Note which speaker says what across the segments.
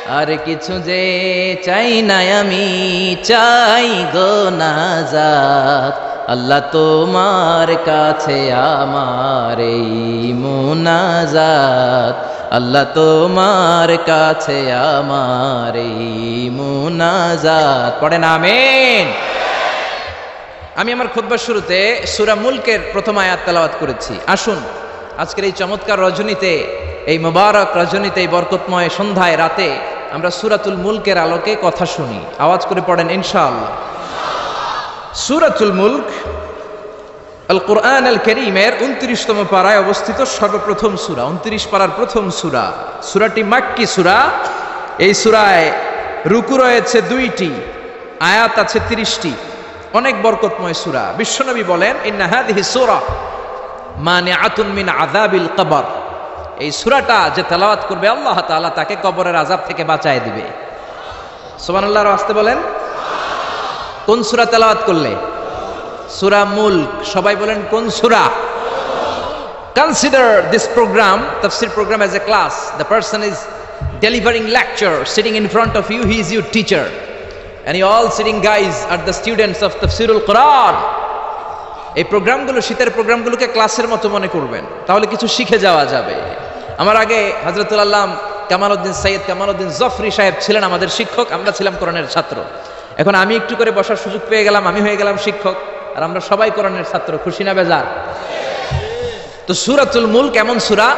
Speaker 1: আর কিছু যে চাই না আমি, চাই গো নাজাত। আল্লাহ তোমার কাছে আমার এই মুনাজাত, আল্লাহ তোমার কাছে আমার এই মুনাজাত। পড়েন আমিন। আমি আমার খুতবার শুরুতে সূরা মুলকের প্রথম আয়াত তেলাওয়াত করেছি। আসুন আজকের এই চমৎকার রজনীতে, এই মুবারক রজনীতে, এই বরকতময় সন্ধ্যায়, রাতে আমরা সূরাতুল মুলকের আলোকে কথা শুনি। আওয়াজ করে পড়েন ইনশাআল্লাহ। সূরাতুল মুলক আল কোরআন আল কারীমের 29তম পারায় অবস্থিত সর্বপ্রথম সূরা, 29 পারার প্রথম সূরা। সূরাটি মাক্কি সূরা। এই সূরায় রুকু রয়েছে 2টি, আয়াত আছে 30টি। অনেক বরকতময় সূরা। বিশ্বনবী বলেন, ইন্না হাযিহি সূরা মানিআতুন মিন আযাবিল কবর। এই সূরাটা যে তেলাওয়াত করবে আল্লাহ তাআলা তাকে কবরের আযাব থেকে বাঁচায় দিবে। সুবহানাল্লাহ। আসতে বলেন। কোন সূরা তেলাওয়াত করলে? সূরা মুলক। সবাই বলেন কোন সূরা? Consider this program, tafsir program, as a class. The person is delivering lecture, sitting in front of you. He is your teacher, and you all sitting guys are the students of Tafsirul Quran. এই প্রোগ্রামগুলো, শীতের প্রোগ্রামগুলোকে ক্লাসের মতো মনে করবেন, তাহলে কিছু শিখে যাওয়া যাবে। আমার আগে হযরতুল আল্লাম কামালউদ্দিন সৈয়দ কামালউদ্দিন জফরি সাহেব ছিলেন আমাদের শিক্ষক, আমরা ছিলাম কোরআনের ছাত্র। এখন আমি একটু করে বসার সুযোগ পেয়ে গেলাম, আমি হয়ে গেলাম শিক্ষক, আর আমরা সবাই কোরআনের ছাত্র। খুশি না বেজার? তো সূরাতুল মুলক এমন সূরা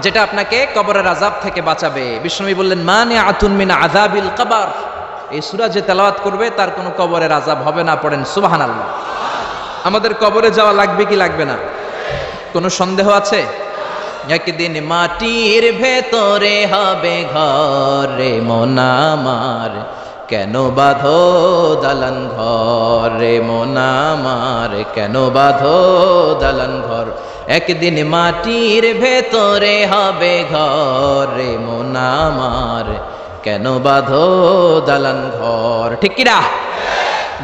Speaker 1: যেটা আপনাকে কবরের আযাব থেকে বাঁচাবে। বিশ্বনবী বললেন, মানিআতুন মিন আযাবিল কবর। এই সূরা যে তেলাওয়াত করবে তার কোনো কবরের আযাব হবে না। পড়েন সুবহানাল্লাহ। আমাদের কবরে যাওয়া লাগবে কি লাগবে না? কোনো সন্দেহ আছে? একদিন মাটির ভেতরে হবে ঘর রে মন আমার, কেন বাঁধো দালান ঘর রে মন আমার, কেন বাঁধো দালান ঘর। একদিন মাটির ভেতরে হবে ঘর রে মন আমার, কেন বাঁধো দালান ঘর। ঠিক কিনা?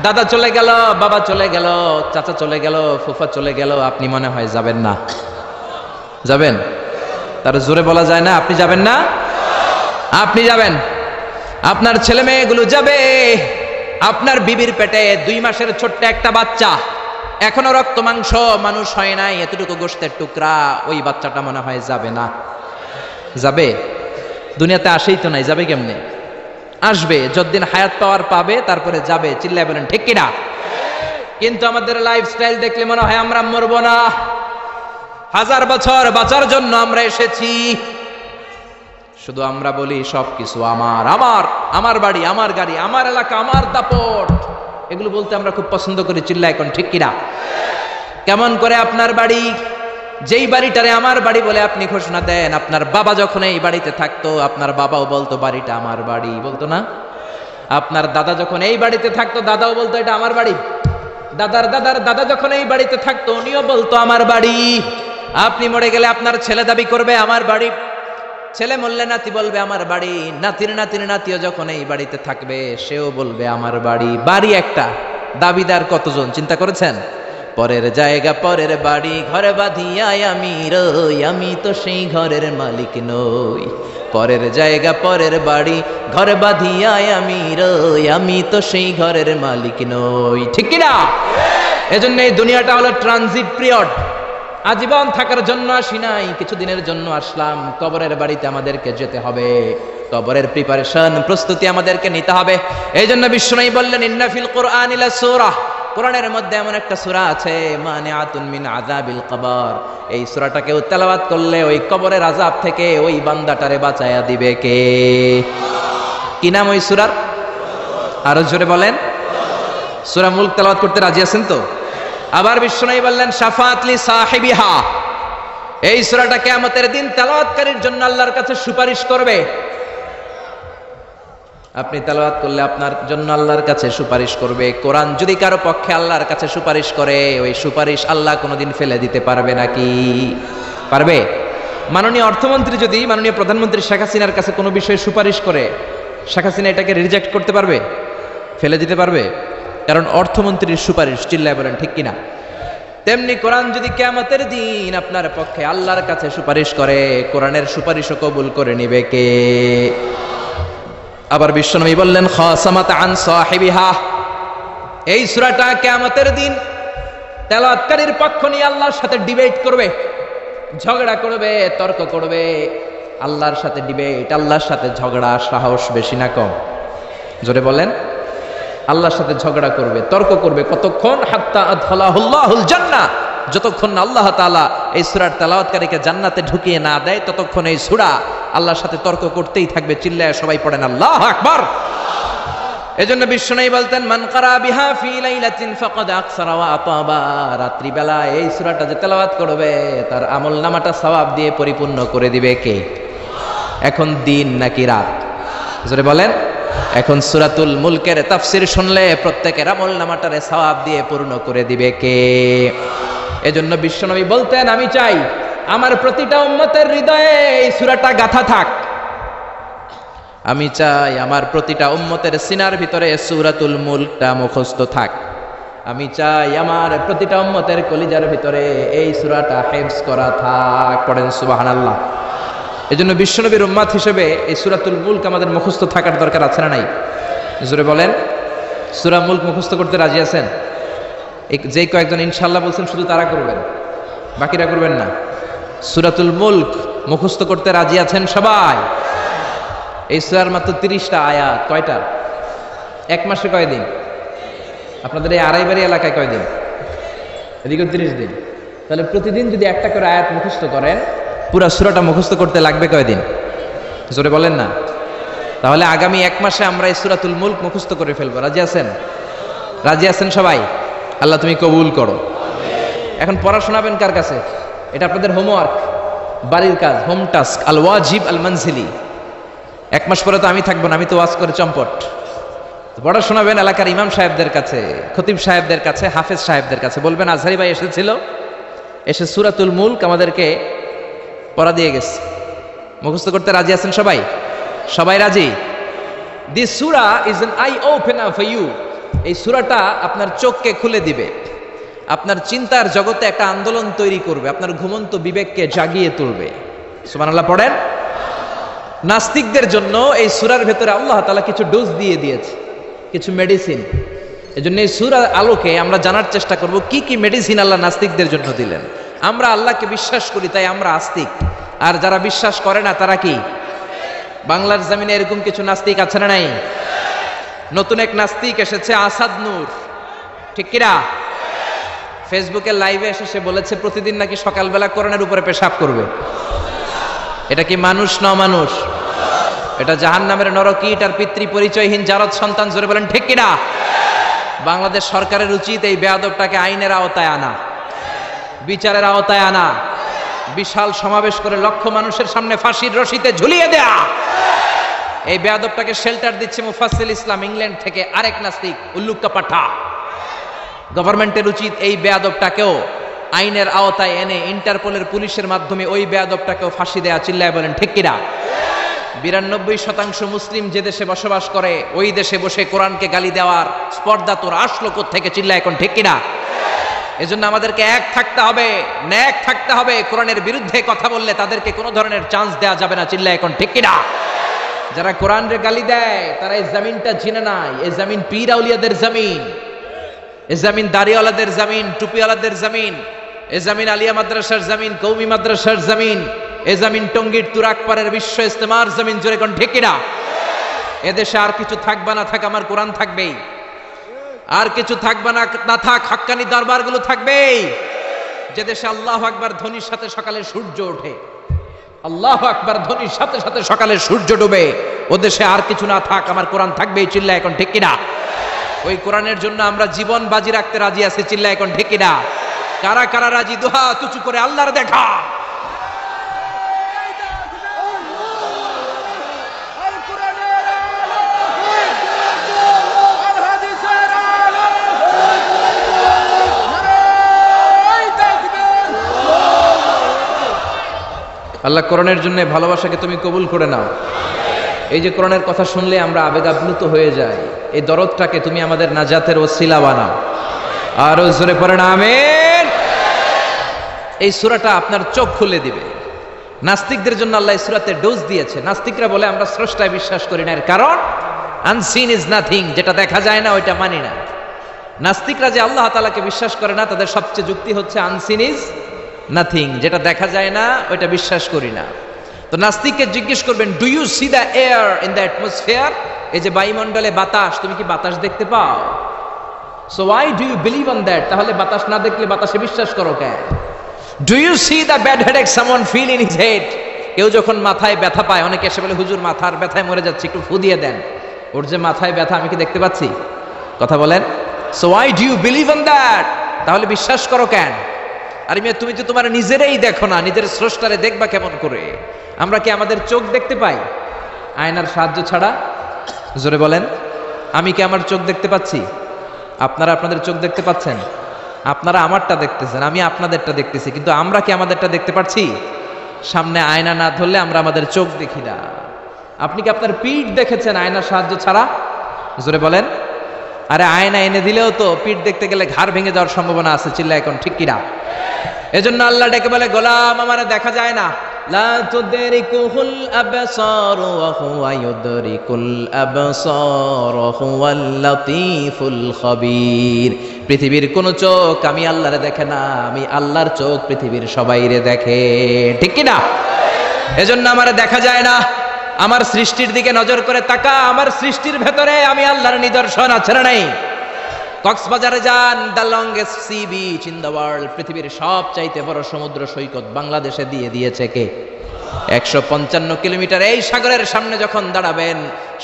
Speaker 1: দাদা চলে গেল, বাবা চলে গেল, চাচা চলে গেল, ফুফা চলে গেল, আপনি মনে হয় যাবেন না? যাবেন? তার জোরে বলা যায় না আপনি যাবেন না? আপনি যাবেন। আপনার ছেলে মেয়েগুলো যাবে। আপনার বিবির পেটে 2 মাসের ছোট্ট একটা বাচ্চা, এখনো রক্ত মাংস মানুষ হয় নাই, এতটুকু গোশতের টুকরা, ওই বাচ্চাটা মনে হয় যাবে না? যাবে? দুনিয়াতে আসেই তো নাই, যাবে কেমনে? আসবে, যতদিন হায়াত পাওয়ার পাবে তারপরে যাবে। চিল্লায় বলেন ঠিক কিনা? কিন্তু আমাদের লাইফস্টাইল দেখলে মনে হয় আমরা মরবো না, 1000 বছর বাঁচার জন্য আমরা এসেছি। শুধু আমরা বলি সবকিছু আমার, আমার, আমার বাড়ি, আমার গাড়ি, আমার এলাকা, আমার দাপট, এগুলো বলতে আমরা খুব পছন্দ করি। চিল্লায় এখন ঠিক কিনা? কেমন করে আপনার বাড়ি, যেই বাড়িটারে আমার বাড়ি বলে আপনি ঘোষণা দেন, আপনার বাবা যখন এই বাড়িতে থাকতো আপনার বাবাও বলতো বাড়িটা আমার বাড়ি, বলতো না? আপনার দাদা যখন এই বাড়িতে থাকতো দাদাও বলতো এটা আমার বাড়ি। দাদার দাদার দাদা যখন এই বাড়িতে থাকতো উনিও বলতো আমার বাড়ি। আপনি মরে গেলে আপনার ছেলে দাবি করবে আমার বাড়ি, ছেলে মরলে নাতি বলবে আমার বাড়ি, নাতির নাতির নাতিও যখন এই বাড়িতে থাকবে সেও বলবে আমার বাড়ি। বাড়ি একটা, দাবিদার কতজন চিন্তা করেছেন? পরের জায়গা পরের বাড়ি, ঘরে বাঁধিয়া আমি রই, আমি তো সেই ঘরের মালিক নই। পরের জায়গা পরের বাড়ি, ঘরে বাঁধিয়া আমি রই, আমি তো সেই ঘরের মালিক নই। ঠিক কিনা? এজন্য এই দুনিয়াটা হলো ট্রানজিট পিরিয়ড। আজীবন থাকার জন্য আসি নাই, কিছুদিনের জন্য আসলাম। কবরের বাড়িতে আমাদেরকে যেতে হবে, কবরের প্রিপারেশন, প্রস্তুতি আমাদেরকে নিতে হবে। এই জন্য বিশ্বনবী বললেন, ইন্না ফিল কোরআনি লাসূরা, কোরআনের মধ্যে এমন একটা সূরা আছে, মানিআতুন মিন আযাবিল কবর। এই সূরাটাকে তেলাওয়াত করলে ওই কবরের আযাব থেকে ওই বান্দাটারে বাঁচায়া দিবে কে? কি নাম ওই সূরার? আরো জোরে বলেন। সূরা মুলক তেলাওয়াত করতে রাজি আছেন তো? আবার বিশ্বনবী বললেন, শাফাআত লি সাহিবিহা, এই সূরাটা কিয়ামতের দিন তেলাওয়াতকারীর জন্য আল্লাহর কাছে সুপারিশ করবে। আপনি তেলাওয়াত করলে আপনার জন্য আল্লাহর কাছে সুপারিশ করবে। কোরআন যদি কারো পক্ষে আল্লাহর কাছে সুপারিশ করে, ওই সুপারিশ আল্লাহ কোনোদিন ফেলে দিতে পারবে নাকি? পারবে? মাননীয় অর্থমন্ত্রী যদি মাননীয় প্রধানমন্ত্রী শেখ হাসিনার কাছে কোনো বিষয়ে সুপারিশ করে, শেখ হাসিনা এটাকে রিজেক্ট করতে পারবে? ফেলে দিতে পারবে? কারণ অর্থমন্ত্রীর সুপারিশ। চিল্লায় বলেন ঠিক কিনা? তেমনি কোরআন যদি কিয়ামতের দিন আপনার পক্ষে আল্লাহর কাছে সুপারিশ করে, কোরআনের সুপারিশও কবুল করে নিবে কে? আবার বিশ্বনবী বললেন খাসামাত আন সাহিবিহা, এই সূরাটা কিয়ামতের দিন তেলাওয়াতকারীর পক্ষ নিয়ে আল্লাহর সাথে ডিবেট করবে, ঝগড়া করবে, তর্ক করবে। আল্লাহর সাথে ডিবেট, আল্লাহর সাথে ঝগড়া, সাহস বেশি না কম? জোরে বলেন। আল্লাহর সাথে ঝগড়া করবে, তর্ক করবে, কতক্ষণ? হাত্তা আদখালাহুল্লাহুল জান্নাহ, যতক্ষণ আল্লাহ তাআলা এই সূরার তেলাওয়াতকারীকে জান্নাতে ঢুকিয়ে না দেয় ততক্ষণ এই সূরা আল্লাহর সাথে তর্ক করতেই থাকবে। চিল্লায় সবাই পড়েন আল্লাহু আকবার। এজন্য বিশ্বনবী বলতেন মান কারা বিহা ফি লাইলাতিন ফাকাদ আকসারা ওয়া আতাবা, রাত্রিবেলা এই সূরাটা যে তেলাওয়াত করবে তার আমলনামাটা সওয়াব দিয়ে পরিপূর্ণ করে দিবে কে? এখন দিন নাকি রাত? জোরে বলেন। এখন সূরাতুল মুলকের তাফসীর শুনলে প্রত্যেকের আমলনামাটারে সওয়াব দিয়ে পূর্ণ করে দিবে কে? এজন্য বিশ্বনবী বলতেন আমি চাই আমার প্রতিটা উম্মতের হৃদয়ে এই সূরাটা গাঁথা থাক। আমি চাই আমার প্রতিটা উম্মতের সিনার ভিতরে সূরাতুল মুলকটা মুখস্থ থাক। আমি চাই আমার প্রতিটা উম্মতের কলিজার ভিতরে এই সূরাটা হিফজ করা থাক। পড়েন সুবহানাল্লাহ। এজন্য বিশ্বনবীর উম্মত হিসেবে এই সূরাতুল মুলক আমাদের মুখস্থ থাকার দরকার আছে না নাই? জোরে বলেন। সূরা মুলক মুখস্থ করতে রাজি আছেন? যে কয়েকজন ইনশাআল্লাহ বলছেন শুধু তারা করবেন, বাকিরা করবেন না। সূরাতুল মুলক মুখস্থ করতে রাজি আছেন সবাই? এই সূরার মাত্র 30টা আয়াত। কয়টা? এক মাসে কয়দিন? আপনাদের এই আড়াইবাড়ি এলাকায় কয়দিন? এদিকে 30 দিন। তাহলে প্রতিদিন যদি একটা করে আয়াত মুখস্থ করেন, পুরো সূরাটা মুখস্থ করতে লাগবে কয়দিন? জোরে বলেন না। তাহলে আগামী এক মাসে আমরা এই সূরাতুল মুলক মুখস্থ করে ফেলবো। রাজি আছেন? রাজি আছেন সবাই? আল্লাহ তুমি কবুল করো। এখন পড়া শোনাবেন কার কাছে? এটা আপনাদের হোমওয়ার্ক, বাড়ির কাজ, হোম টাস্ক, আল ওয়াজিব আল মানজিলি। এক মাস পরে তো আমি থাকবো না, আমি তো ওয়াজ করে চম্পট। পড়া শোনাবেন এলাকার ইমাম সাহেবদের কাছে, খতিব সাহেবদের কাছে, হাফেজ সাহেবদের কাছে। বলবেন আজহারি ভাই এসেছিল, এসে সূরাতুল মুলক আমাদেরকে পড়া দিয়ে গেছে। মুখস্থ করতে রাজি আছেন সবাই? সবাই রাজি? দিস সূরা is an eye opener for you. এই সূরাটা আপনার চোখকে খুলে দিবে, আপনার চিন্তার জগতে একটা আন্দোলন তৈরি করবে, আপনার ঘুমন্ত বিবেককে জাগিয়ে তুলবে। সুবহানাল্লাহ পড়েন। নাস্তিকদের জন্য এই সূরার ভেতরে আল্লাহ তাআলা কিছু ডোজ দিয়ে দিয়েছে, কিছু মেডিসিন। এজন্য এই সূরার আলোকে আমরা জানার চেষ্টা করব কি কি মেডিসিন আল্লাহ নাস্তিকদের জন্য দিলেন। আমরা আল্লাহকে বিশ্বাস করি তাই আমরা আস্তিক, আর যারা বিশ্বাস করে না তারা কি? বাংলার জমিনে এরকম কিছু নাস্তিক আছে না নাই? নতুন এক নাস্তিক এসেছে, আসাদ নূর, ঠিক কিনা? ফেসবুকে লাইভে এসে সে বলেছে প্রতিদিন নাকি সকালবেলা কোরআনের উপরে পেশাব করবে। এটা কি মানুষ না মানুষ? এটা জাহান্নামের নরকীট আর পিতৃ পরিচয়হীন জারদ সন্তান। জোরে বলেন ঠিক কিনা? বাংলাদেশ সরকারের উচিত এই বেয়াদবটাকে আইনের আওতায় আনা, বিচারের আওতায় আনা, বিশাল সমাবেশ করে লক্ষ মানুষের সামনে ফাঁসির রশিতে ঝুলিয়ে দেয়া। এই বেয়াদবটাকে শেল্টার দিচ্ছে মুফাসসিল ইসলাম ইংল্যান্ড থেকে আরেক নাস্তিক উল্লুক্কা পাঠা। গভর্নমেন্টের উচিত এই বেয়াদবটাকেও আইনের আওতায় এনে ইন্টারপোলের পুলিশের মাধ্যমে ওই বেয়াদবটাকেও ফাঁসি দেয়া। চিল্লায় বলেন ঠিক কিনা? 92% মুসলিম যে দেশে বসবাস করে ওই দেশে বসে কোরআনকে গালি দেওয়ার স্পর্ধা তোর আসলো কোত্থেকে? চিল্লায় এখন ঠিক কিনা? এজন্য আমাদেরকে এক থাকতে হবে, ন্যাক থাকতে হবে। কোরআনের বিরুদ্ধে কথা বললে তাদেরকে কোনো ধরনের চান্স দেওয়া যাবে না। চিল্লায় এখন ঠিক কিনা? যারা কোরআনের গালি দেয় তারা এই জমিনটা চিনে নাই। এই জমিন পীর আউলিয়াদের জমিন, এই জমিন দাড়িওয়ালাদের জমিন, টুপিওয়ালাদের জমিন, এই জমিন আলিয়া মাদ্রাসার জমিন, কওমি মাদ্রাসার জমিন, এই জমিন টঙ্গীর তুরাকপাড়ের বিশ্ব ইস্তেমার জমিন। জোরে কোন ঠিক কিনা? এদেশে আর কিছু থাকবা না থাক, আমার কোরআন থাকবেই। আর কিছু থাকবা না না থাক, হাক্কানি দরবারগুলো থাকবেই। যে দেশে আল্লাহু আকবার ধ্বনির সাথে সকালে সূর্য ওঠে, আল্লাহু আকবার ধ্বনির সাথে সাথে সকালে সূর্য ডুবে, ও দেশে আর কিছু না থাক, আমার কোরআন থাকবেই। চিল্লায় এখন ঠিক কিনা? ওই কোরআনের জন্য আমরা জীবন বাজি রাখতে রাজি আছি। চিল্লায় এখন ঠিক কিনা? কারা কারা রাজি? দুহা তুচু করে আল্লাহর দেখা। আল্লাহ কোরআনের জন্য ভালোবাসাকে তুমি কবুল করে নাও। এই যে কোরআনের কথা শুনলে আমরা আবেগ আপ্লুত হয়ে যাই, এই দরদটাকে তুমি আমাদের নাজাতের ওসিলা বানাও। আর জোরে পড়েন আমিন। এই সূরাটা আপনার চোখ খুলে দিবে। নাস্তিকদের জন্য আল্লাহ এই সূরাতে ডোজ দিয়েছে। নাস্তিকরা বলে আমরা স্রষ্টায় বিশ্বাস করি না, এর কারণ আনসিন ইজ নাথিং, যেটা দেখা যায় না ওইটা মানি না। নাস্তিকরা যে আল্লাহ তাআলাকে বিশ্বাস করে না, তাদের সবচেয়ে যুক্তি হচ্ছে আনসিন ইজ নাথিং, যেটা দেখা যায় না ওইটা বিশ্বাস করি না। তো নাস্তিককে জিজ্ঞেস করবেন, do you see the air in the atmosphere? এই যে বায়ুমণ্ডলে বাতাস, তুমি কি বাতাস দেখতে পাও? So why do you believe on that? তাহলে বাতাস না দেখলে বাতাসে বিশ্বাস করো কেন? Do you see the bad headache someone feel in his head? কেউ যখন মাথায় ব্যথা পায়, অনেকে এসে বলে হুজুর মাথার ব্যথায় মরে যাচ্ছে, একটু ফু দিয়ে দেন। ওর যে মাথায় ব্যথা আমি কি দেখতে পাচ্ছি? কথা বলেন। So why do you believe on that? তাহলে বিশ্বাস করো কেন? আরে মিয়া, তুমি তো তোমার নিজেরাই দেখো না, নিজের স্রষ্টারে দেখবা কেমন করে? আমরা কি আমাদের চোখ দেখতে পাই আয়নার সাহায্য ছাড়া? জোরে বলেন। আমি কি আমার চোখ দেখতে পাচ্ছি? আপনারা আপনাদের চোখ দেখতে পাচ্ছেন? আপনারা আমারটা দেখতেছেন, আমি আপনাদেরটা দেখতেছি, কিন্তু আমরা কি আমাদেরটা দেখতে পাচ্ছি? সামনে আয়না না ধরলে আমরা আমাদের চোখ দেখি না। আপনি কি আপনার পিঠ দেখেছেন আয়নার সাহায্য ছাড়া? জোরে বলেন। আরে আয়না এনে দিলেও তো পিঠ দেখতে গেলে ঘাড় ভেঙে যাওয়ার সম্ভাবনা আছে, চিল্লা এখন ঠিক কিনা? এজন্য আল্লাহ ডেকে বলে, গোলাম আমারে দেখা যায় না। লা তুদরিকুল আবসার ওয়া হুয়া ইউদরিকুল আবসার ওয়া হুয়াল লাতীফুল খবীর। পৃথিবীর কোন চোখ আমি আল্লাহরে দেখে না, আমি আল্লাহর চোখ পৃথিবীর সবাইরে দেখে, ঠিক কি না? এজন্য আমারে দেখা যায় না। আমার সৃষ্টির দিকে নজর করে তাকা, আমার সৃষ্টির ভেতরে আমি আল্লাহর নিদর্শন আছে না নাই? কক্সবাজারে যান, the longest sea beach in the world, পৃথিবীর সবচাইতে বড় সমুদ্র সৈকত বাংলাদেশে দিয়ে দিয়েছে কে? 155 কিলোমিটার। এই সাগরের সামনে যখন দাঁড়াবেন,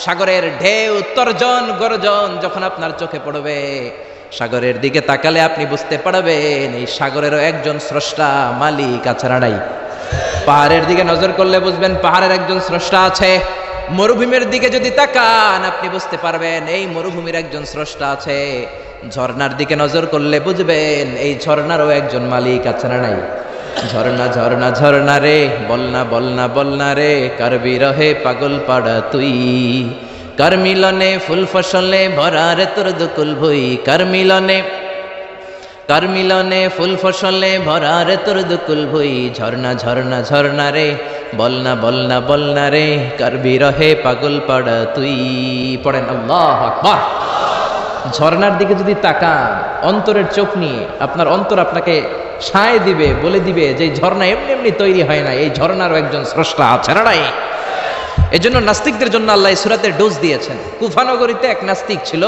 Speaker 1: সাগরের ঢেউ তর্জন গর্জন যখন আপনার চোখে পড়বে, সাগরের দিকে তাকালে আপনি বুঝতে পারবেন এই সাগরেরও একজন স্রষ্টা মালিক আছে না নাই? পাহাড়ের দিকে নজর করলে বুঝবেন পাহাড়ের একজন স্রষ্টা আছে। মরুভূমির দিকে যদি তাকান আপনি বুঝতে পারবেন এই মরুভূমির একজন স্রষ্টা আছে। ঝর্ণার দিকে নজর করলে বুঝবেন এই ঝর্ণারও একজন মালিক আছে না নাই? ঝর্ণা ঝর্ণা ঝর্ণা রে, বলনা বলনা বলনা রে, কার বিরহে পাগল পাড়া তুই, কার মিলনে ফুল ফসলে ভরা রে তোর দুকুল ভুই, কার মিলনে ফুল ফসলে ভরা রে তোর দুকুল ভুই, ঝর্ণা ঝর্ণা ঝর্ণা রে, বলনা বলনা বলনা রে, কার বিরহে পাগল পাড়া তুই। পড়েন আল্লাহু আকবার। ঝর্ণার দিকে যদি তাকান অন্তরের চোখ নিয়ে, আপনার অন্তর আপনাকে সায় দিবে, বলে দিবে যে ঝর্ণা এমনি এমনি তৈরি হয় না, এই ঝর্ণারও একজন স্রষ্টা আছে না নাই? এই জন্য নাস্তিকদের জন্য আল্লাহ এই সূরাতে ডোজ দিয়েছেন। কুফানগরীতে এক নাস্তিক ছিল,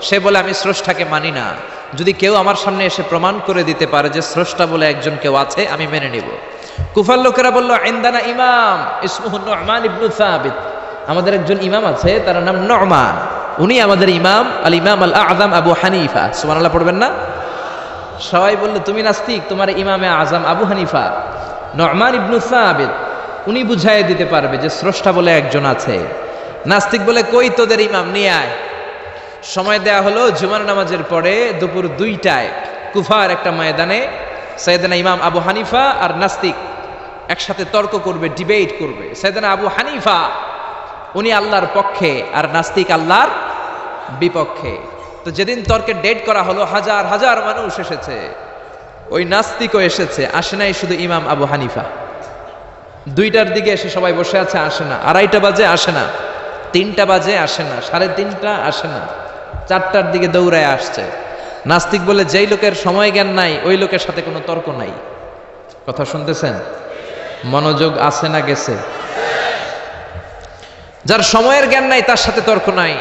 Speaker 1: সে বলে আমি স্রষ্টাকে মানি না, যদি কেউ আমার সামনে এসে প্রমাণ করে দিতে পারে যে স্রষ্টা বলে একজন কেউ আছে আমি মেনে নিব। কুফার লোকেরা বলল, ইনদানা ইমাম ইসমুহু নু'মান ইবনে সাবিত, আমাদের একজন ইমাম আছে তার নাম নু'মান, উনি আমাদের ইমাম, আল ইমাম আল আযম আবু হানিফা। সুবহানাল্লাহ পড়বেন না? সবাই বলল তুমি নাস্তিক, তোমার ইমামে আযম আবু হানিফা নু'মান ইবনে সাবিত, উনি বুঝাইয়ে দিতে পারবে যে স্রষ্টা বলে একজন আছে। নাস্তিক বলে কই তোদের ইমাম, নিয়ে আয়। সময় দেয়া হলো জুমার নামাজের পরে দুপুর 2টায় কুফার একটা ময়দানে সাইয়েদনা ইমাম আবু হানিফা আর নাস্তিক একসাথে তর্ক করবে, ডিবেট করবে। সাইয়েদনা আবু হানিফা উনি আল্লাহর পক্ষে আর নাস্তিক আল্লাহর বিপক্ষে। তো যেদিন তর্কের ডেট করা হলো হাজার হাজার মানুষ এসেছে, ওই নাস্তিকও এসেছে, আসে নাই শুধু ইমাম আবু হানিফা। 2টার দিকে এসে সবাই বসে আছে, আসে না। 2:30 বাজে আসে না, 3টা বাজে আসে না, 3:30 আসে না, 4টার দিকে দৌড়ায় আসছে। নাস্তিক বলে যেই লোকের সময় জ্ঞান নাই ওই লোকের সাথে কোনো তর্ক নাই। কথা শুনতেছেন? মনোযোগ আছে না গেছে? যার সময়ের জ্ঞান নাই তার সাথে তর্ক নাই।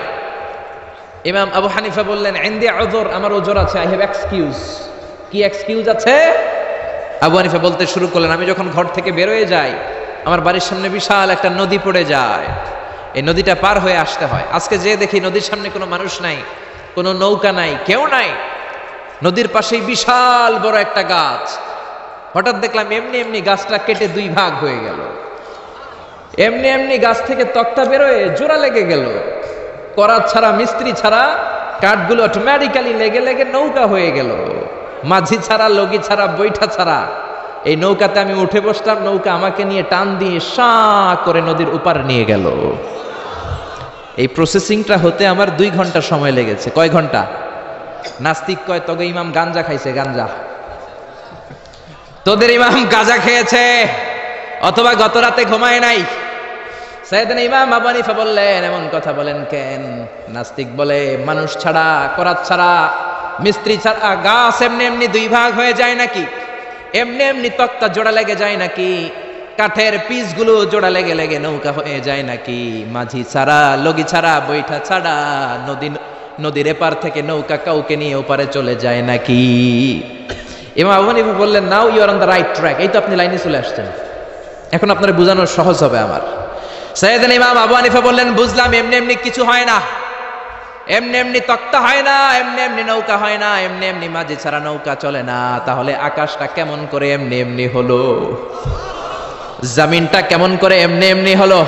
Speaker 1: ইমাম আবু হানিফা বললেন, ইনদি উযর, আমার ওজর আছে, আই হ্যাভ এক্সকিউজ। কি এক্সকিউজ আছে? আবু হানিফা বলতে শুরু করলেন, আমি যখন ঘর থেকে বের হয়ে যাই আমার বাড়ির সামনে বিশাল একটা নদী পড়ে যায়, এই নদীটা পার হয়ে আসতে হয়। আজকে যে দেখি নদীর সামনে কোনো মানুষ নাই, কোনো নৌকা নাই, কেউ নাই, নদীর পাশেই বিশাল বড় একটা গাছ। হঠাৎ দেখলাম এমনি এমনি গাছটা কেটে 2 ভাগ হয়ে গেল, এমনি এমনি গাছ থেকে তক্তা বেরোয় জোড়া লেগে গেল, করাত ছাড়া মিস্ত্রি ছাড়া কাঠগুলো অটোমেটিক্যালি লেগে লেগে নৌকা হয়ে গেল, মাঝি ছাড়া লগি ছাড়া বৈঠা ছাড়া। এই নৌকাতে আমি উঠে বসলাম, নৌকা আমাকে নিয়ে টান দিয়ে সা করে নদীর উপার নিয়ে গেল। এই প্রসেসিংটা হতে আমার 2 ঘন্টা সময় লেগেছে। কয় ঘন্টা? নাস্তিক কয় তবে ইমাম গাঞ্জা খাইছে, গাঞ্জা। তোদের ইমাম গাঁজা খেয়েছে অথবা গত রাতে ঘুমায় নাই। সাইয়েদনা ইমাম আবু হানিফা বললেন, এমন কথা বলেন কেন? নাস্তিক বলে মানুষ ছাড়া, করাত ছাড়া, মিস্ত্রি ছাড়া গাছ এমনি এমনি দুই ভাগ হয়ে যায় নাকি? এমনি এমনি তক্তা জোড়া লেগে যায় নাকি? কাঠের পিসগুলো জোড়া লেগে লেগে নৌকা হয়ে যায় নাকি? মাঝি ছাড়া, লগি ছাড়া, বৈঠা ছাড়া নদীর এপার থেকে নৌকা কাউকে নিয়ে ওপারে চলে যায় নাকি? ইমাম আবু হানিফা বললেন, now you are on the right track. এই তো আপনি লাইনে চলে আসছেন, এখন আপনার বোঝানো সহজ হবে আমার। সাইয়েদনা ইমাম আবু হানিফা বললেন, বুঝলাম, এমনি এমনি কিছু হয় না, এমনি এমনি তক্তা হয় না, এমনি এমনি নৌকা হয় না, এমনি এমনি মাঝি ছাড়া নৌকা চলে না। তাহলে আকাশটা কেমন করে এমনি এমনি হলো? জমিনটা কেমন করে এমনি এমনি হলো?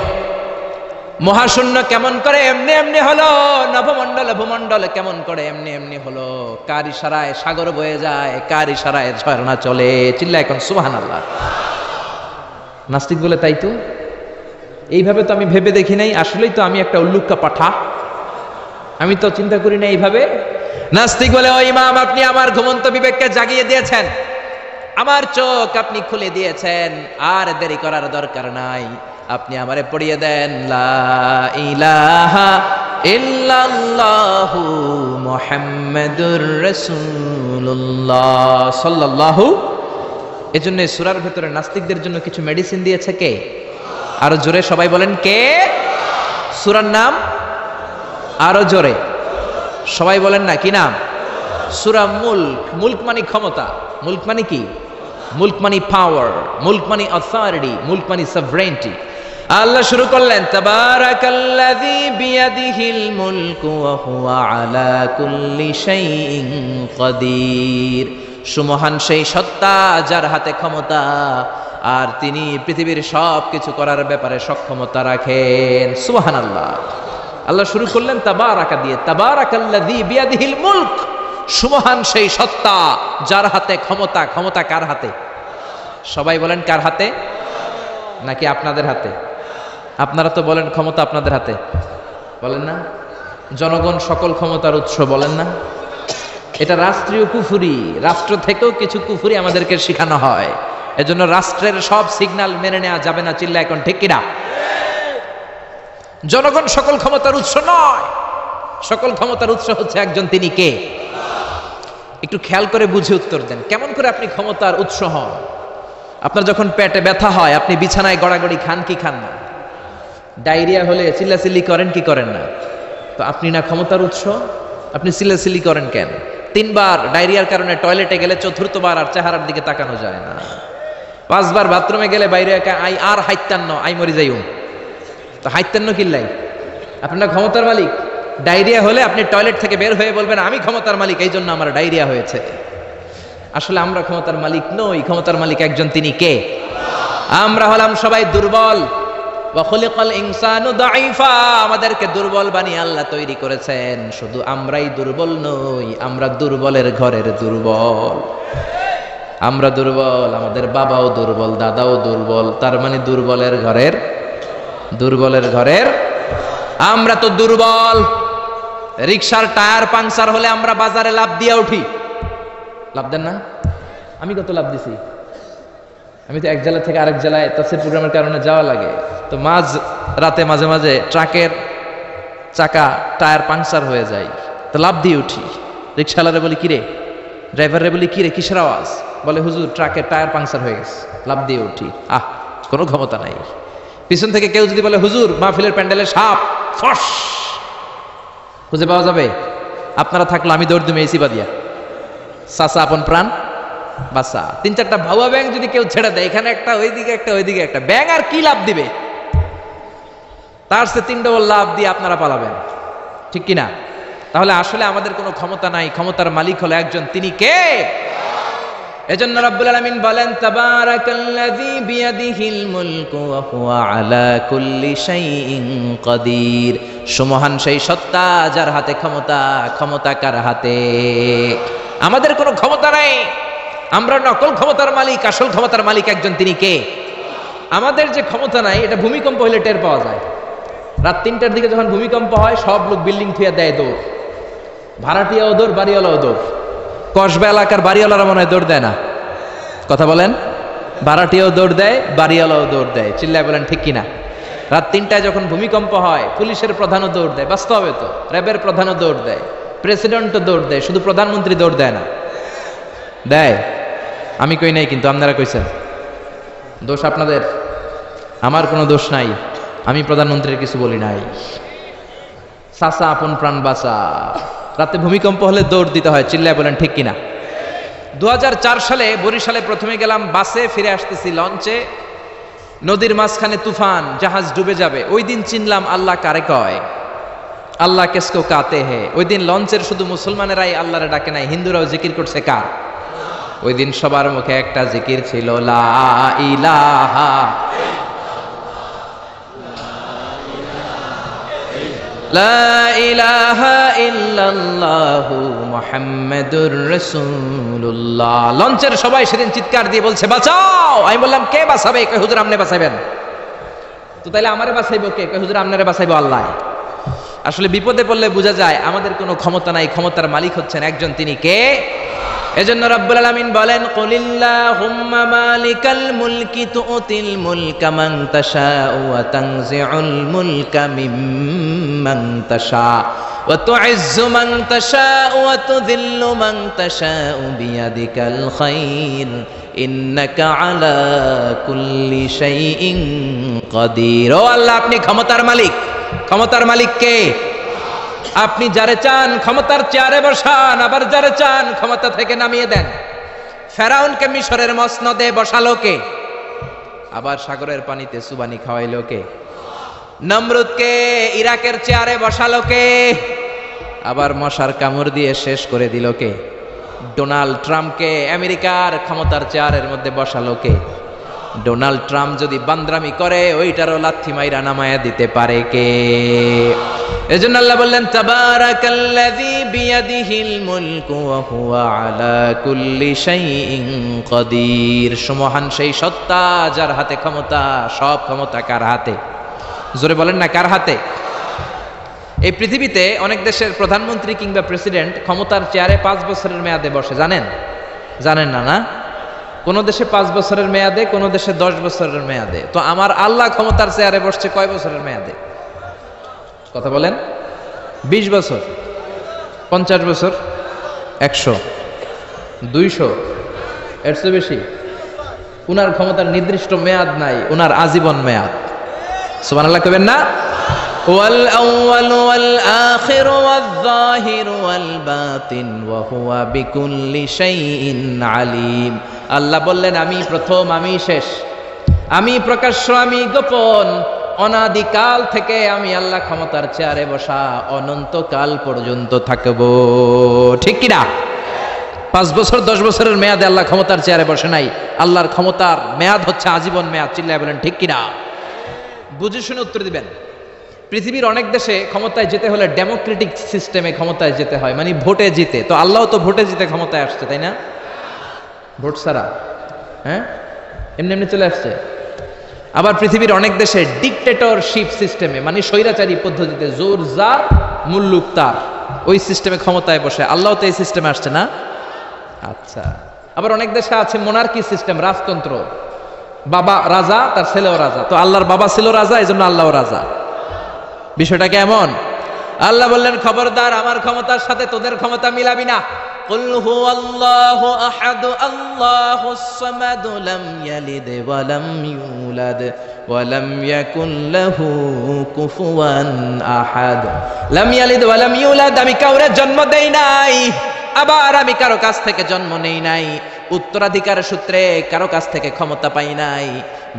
Speaker 1: মহাশূন্য কেমন করে এমনি এমনি হলো? নভমণ্ডল ভূমণ্ডল কেমন করে এমনি এমনি হলো? কার ইশারায় সাগর বয়ে যায়, কার ইশারায় ঝর্ণা চলে? চিল্লা এখন সুবহানাল্লাহ। নাস্তিক বলে, তাই তো, এইভাবে তো আমি ভেবে দেখি নাই, আসলেই তো আমি একটা উল্লুক্কা পাঠা, আমি তো চিন্তা করি না এইভাবে। নাস্তিক বলে, ও ইমাম, আপনি আমার ঘুমন্ত বিবেককে জাগিয়ে দিয়েছেন, আমার চোখ আপনি খুলে দিয়েছেন, আর দেরি করার দরকার নাই, আপনি আমারে পড়িয়ে দেন লা ইলাহা ইল্লাল্লাহু মুহাম্মাদুর রাসূলুল্লাহ সাল্লাল্লাহু। এজন্য সূরার ভিতরে নাস্তিকদের জন্য কিছু মেডিসিন দিয়েছে কে? আরো জোরে সবাই বলেন, কে? সূরার নাম আরো জোরে সবাই বলেন না, কি নাম? সূরা মুলক। মুলক মানে ক্ষমতা, মুলক মানে কি? মুলক মানে পাওয়ার, মুলক মানে অথরিটি, মুলক মানে সভরেন্টি। আল্লাহ শুরু করলেন, তাবারাকাল্লাযী বিয়াদিহিল মুলকু ওয়া হুয়া আলা কুল্লি শাইইন কাদির। সুমহান সেই সত্তা যার হাতে ক্ষমতা, আর তিনি পৃথিবীর সব কিছু করার ব্যাপারে সক্ষমতা রাখেন। সুবহানাল্লাহ। আল্লাহ শুরু করলেন তাবারাকা দিয়ে, তাবারাকাল্লাযী বিয়াদিহিল মুলক। সুমহান সেই সত্তা যার হাতে ক্ষমতা। ক্ষমতা কার হাতে? সবাই বলেন, কার হাতে? নাকি আপনাদের হাতে? আপনারা তো বলেন ক্ষমতা আপনাদের হাতে, বলেন না? জনগণ সকল ক্ষমতার উৎস, বলেন না? এটা রাষ্ট্রীয় কুফুরি, রাষ্ট্র থেকেও কিছু কুফুরি আমাদেরকে শেখানো হয়। এজন্য রাষ্ট্রের সব সিগন্যাল মেনে নেওয়া যাবে না। চিল্লা এখন ঠিক কিনা? জনগণ সকল ক্ষমতার উৎস নয়, সকল ক্ষমতার উৎস হচ্ছে একজন, তিনি কে? একটু খেয়াল করে বুঝে উত্তর দেন। কেমন করে আপনি ক্ষমতার উৎস হন? আপনার যখন পেটে ব্যথা হয়, আপনি বিছানায় গড়াগড়ি খান কি খান না? ডায়রিয়া হলে চিল্লাচিল্লি করেন কি করেন না? তো আপনি না ক্ষমতার উৎস, আপনি চিল্লাচিল্লি করেন কেন? 3 বার ডায়রিয়ার কারণে টয়লেটে গেলে 4বার আর চেহারার দিকে তাকানো যায় না। 5 বার বাথরুমে গেলে বাইরে একা আই আর হাইতান্ন, আই মরি যাইও। তো হাইতান্ন কিল্লাই? আপনার ক্ষমতার মালিক। ডায়রিয়া হলে আপনি টয়লেট থেকে বের হয়ে বলবেন, আমি ক্ষমতার মালিক, এই জন্য আমার ডায়রিয়া হয়েছে। আসলে আমরা ক্ষমতার মালিক নই, ক্ষমতার মালিক একজন, তিনি কে? আমরা হলাম সবাই দুর্বল। ওয়া খুলিকাল ইনসানু দাঈফা। আমাদেরকে দুর্বল বানিয়ে আল্লাহ তৈরি করেছেন। শুধু আমরাই দুর্বল নই, আমরা দুর্বলের ঘরের দুর্বল। আমরা দুর্বল, আমাদের বাবাও দুর্বল, দাদাও দুর্বল, তার মানে দুর্বলের ঘরের, দুর্বলের ঘরের আমরা তো দুর্বল। রিকশার টায়ার পাংচার হলে আমরা বাজারে লাভ দিয়ে উঠি, লাভ দেন না? আমি কত লাভ দিছি? আমি তো এক জেলা থেকে আরেক জেলায় তাফসীর প্রোগ্রামের কারণে যাওয়া লাগে, তো মাঝ রাতে মাঝে মাঝে ট্রাকের চাকা টায়ার পাংচার হয়ে যায়, তো লাভ দিয়ে উঠি। রিকশাওয়ালারে বলি, কিরে? ড্রাইভারে বলি, কিরে কিসের আওয়াজ? বলে, হুজুর ট্রাকের টায়ার পাংচার হয়ে গেছে। লাভ দিয়ে উঠি। কোনো ক্ষমতা নাই। পিছন থেকে কেউ যদি বলে, হুজুর মাহফিলের প্যান্ডেলে সাপ, ফস, খুঁজে পাওয়া যাবে? আপনারা থাকলে আমি দৌড় দিমে এসি বাদিয়া, চাচা আপন প্রাণ বাসা। 3-4টা ভাওয়া ব্যাং যদি কেউ ছেড়ে দেয়, এখানে একটা, ওইদিকে একটা, ওইদিকে একটা, ব্যাং আর কি লাভ দিবে? তার সে 3 ডবল লাভ দিয়ে আপনারা পালাবেন, ঠিক কিনা? তাহলে আসলে আমাদের কোনো ক্ষমতা নাই, ক্ষমতার মালিক হলো একজন, তিনি কে? এজন্য রব্বুল আলামিন বলেন, তাবারাকাল্লাযী বিয়াদিহিল মুলকু ওয়া হুয়া আলা কুল্লি শাইইন কাদির। সুমহান সেই সত্তা যার হাতে ক্ষমতা। ক্ষমতা কার হাতে? আমাদের কোনো ক্ষমতা নাই, আমরা নকল ক্ষমতার মালিক, আসল ক্ষমতার মালিক একজন, তিনি কে? আমাদের যে ক্ষমতা নাই, এটা ভূমিকম্প হলে টের পাওয়া যায়। রাত 3টার দিকে যখন ভূমিকম্প হয়, সব লোক বিল্ডিং থুয়ে দেয় দৌড়। ভাড়াটিয়াও দৌড়, বাড়িওয়ালাও দৌড়। কসবা এলাকার বাড়িওয়ালারা মনে হয় দৌড় দেয় না, কথা বলেন? ভাড়াটিয়াও দৌড় দেয়, বাড়িওয়ালাও দৌড় দেয়। চিল্লায় বলেন ঠিক কিনা? রাত 3টায় যখন ভূমিকম্প হয় পুলিশের প্রধানও দৌড় দেয়, বাস্তবে তো র্যাবের প্রধানও দৌড় দেয়, প্রেসিডেন্টও দৌড় দেয়, শুধু প্রধানমন্ত্রী দৌড় দেয় না, দেয়। আমি কই নাই, কিন্তু আপনারা কইছেন। দোষ আপনাদের, আমার কোনো দোষ নাই, আমি প্রধানমন্ত্রীর কিছু বলি নাই। চাচা আপন প্রাণ বাঁচা, রাতে ভূমিকম্প হলে দৌড় দিতে হয়, চিল্লায় বলেন ঠিক কিনা। 2004 সালে বরিশালে প্রথমে গেলাম বাসে, ফিরে আসতেছি লঞ্চে, নদীর মাঝখানে তুফান, জাহাজ ডুবে যাবে। ওই দিন চিনলাম আল্লাহ কারে কয়, আল্লাহ কেসকো কাতে হে। ওই দিন লঞ্চের শুধু মুসলমানেরাই আল্লাহরে ডাকে নাই, হিন্দুরাও জিকির করছে কার। ওই দিন সবার মুখে একটা জিকির ছিল, লা ইলাহা লা ইলাহা ইল্লাল্লাহু মুহাম্মাদুর রাসূলুল্লাহ। লঞ্চের সবাই সেদিন চিৎকার দিয়ে বলছে বাঁচাও। আমি বললাম কে বাঁচাবে? কই হুজুর আপনি বাঁচাবেন। তো তাইলে আমারে বাঁচাইবো কে? কই হুজুর আপনারে বাঁচাইবো আল্লাহ। আসলে বিপদে পড়লে বোঝা যায় আমাদের কোনো ক্ষমতা নাই, ক্ষমতার মালিক হচ্ছেন একজন, তিনি কে? এজন্য রব্বুল আলামিন বলেন, কুলিল্লাহুম্মা মালিকাল মুলকি তুতিল মুলকা মান তাশাউ ওয়া তানজিউল মুলকা মিম্মান তাশা ওয়া তুইজ্জু মান তাশাউ ওয়া তুযিল্লু মান তাশাউ বিয়াদিকাল খায়র ইন্নাকা আলা কুল্লি শাইইন কাদির। ও আল্লাহ, আপনি ক্ষমতার মালিক। ক্ষমতার মালিক কে? আপনি যারে চান ক্ষমতার চেয়ারে বসান, আবার যারে চান ক্ষমতা থেকে নামিয়ে দেন। ফেরাউনকে মিশরের মসনদে বসালো কে? আবার সাগরের পানিতে সুবানি খাওয়াইলো কে? নমরুদকে ইরাকের চেয়ারে বসালো কে? আবার মশার কামড় দিয়ে শেষ করে দিল কে? ডোনাল্ড ট্রাম্পকে আমেরিকার ক্ষমতার চেয়ারের মধ্যে বসালো কে? ডোনাল্ড ট্রাম্প যদি বান্দ্রামি করে ওইটারও লাথি মাইরা নামায়া দিতে পারে কে? এজন্য আল্লাহ বললেন, তাবারাকাল্লাযী বিয়াদিহিল মুলকু ওয়া হুয়া আলা কুল্লি শাইইন কাদির। সুমহান সেই সত্তা যার হাতে ক্ষমতা, সব ক্ষমতা কার হাতে? জোরে বলেন না, কার হাতে? এই পৃথিবীতে অনেক দেশের প্রধানমন্ত্রী কিংবা প্রেসিডেন্ট ক্ষমতার চেয়ারে 5 বছরের মেয়াদে বসে, জানেন? জানেন না? না, কোন দেশে 5 বছরের মেয়াদে, কোন দেশে 10 বছরের মেয়াদে। তো আমার আল্লাহ ক্ষমতার চেয়ারে বসছে কয় বছরের মেয়াদে? কথা বলেন। 20 বছর, 50 বছর, 100, 200, এর চেয়ে বেশি? উনার ক্ষমতার নির্দিষ্ট মেয়াদ নাই, উনার আজীবন মেয়াদ। সুবহানাল্লাহ কইবেন না? ওয়াল আউয়াল ওয়াল আখির ওয়াল যাহির ওয়াল বাতিন ওয়া হুয়া বিকুল্লি শাইইন আলিম। আল্লাহ বললেন, আমি প্রথম, আমি শেষ, আমি প্রকাশ্য, আমি গোপন। অনাদিকাল থেকে আমি আল্লাহ ক্ষমতার চেয়ারে বসা, অনন্তকাল পর্যন্ত থাকবো। ঠিক কিনা? 5 বছর 10 বছরের মেয়াদে আল্লাহ ক্ষমতার চেয়ারে বসে নাই। আল্লাহর ক্ষমতার মেয়াদ হচ্ছে আজীবন মেয়াদ। চিল্লায় বলেন ঠিক কিনা? বুঝে শুনে উত্তর দিবেন। পৃথিবীর অনেক দেশে ক্ষমতায় যেতে হলে ডেমোক্রেটিক সিস্টেমে ক্ষমতায় যেতে হয়, মানে ভোটে জিতে। তো আল্লাহ তো ভোটে জিতে ক্ষমতায় আসছে, তাই না? ভোট ছাড়া, হ্যাঁ, এমনি এমনি চলে আসছে। আবার পৃথিবীর অনেক দেশে ডিকটেটরশিপ সিস্টেমে, মানে স্বৈরাচারী পদ্ধতিতে, জোর যার মুল্লুক তার, ওই সিস্টেমে ক্ষমতায় বসে। আল্লাহ তো এই সিস্টেমে আসছে না। আচ্ছা, আবার অনেক দেশে আছে মোনার্কি সিস্টেম, রাজতন্ত্র, বাবা রাজা, তার ছেলেও রাজা। তো আল্লাহর বাবা ছিল রাজা, এই জন্য আল্লাহও রাজা। বিষয়টা কেমন? আল্লাহ বললেন, খবরদার, আমার ক্ষমতার সাথে তোদের ক্ষমতা মিলাবি না। কুল হুয়াল্লাহু আহাদ আল্লাহুস সামাদ লাম ইয়ালিদ ওয়া লাম ইউলাদ ওয়া লাম ইয়াকুল লাহু কুফুয়ান আহাদ। লাম ইয়ালিদ ওয়া লাম ইউলাদ, আমি কাউরে জন্ম দেই নাই, আবার আমি কারো কাছ থেকে জন্ম নেই নাই, উত্তরাধিকার সূত্রে কারো কাছ থেকে ক্ষমতা পাই নাই।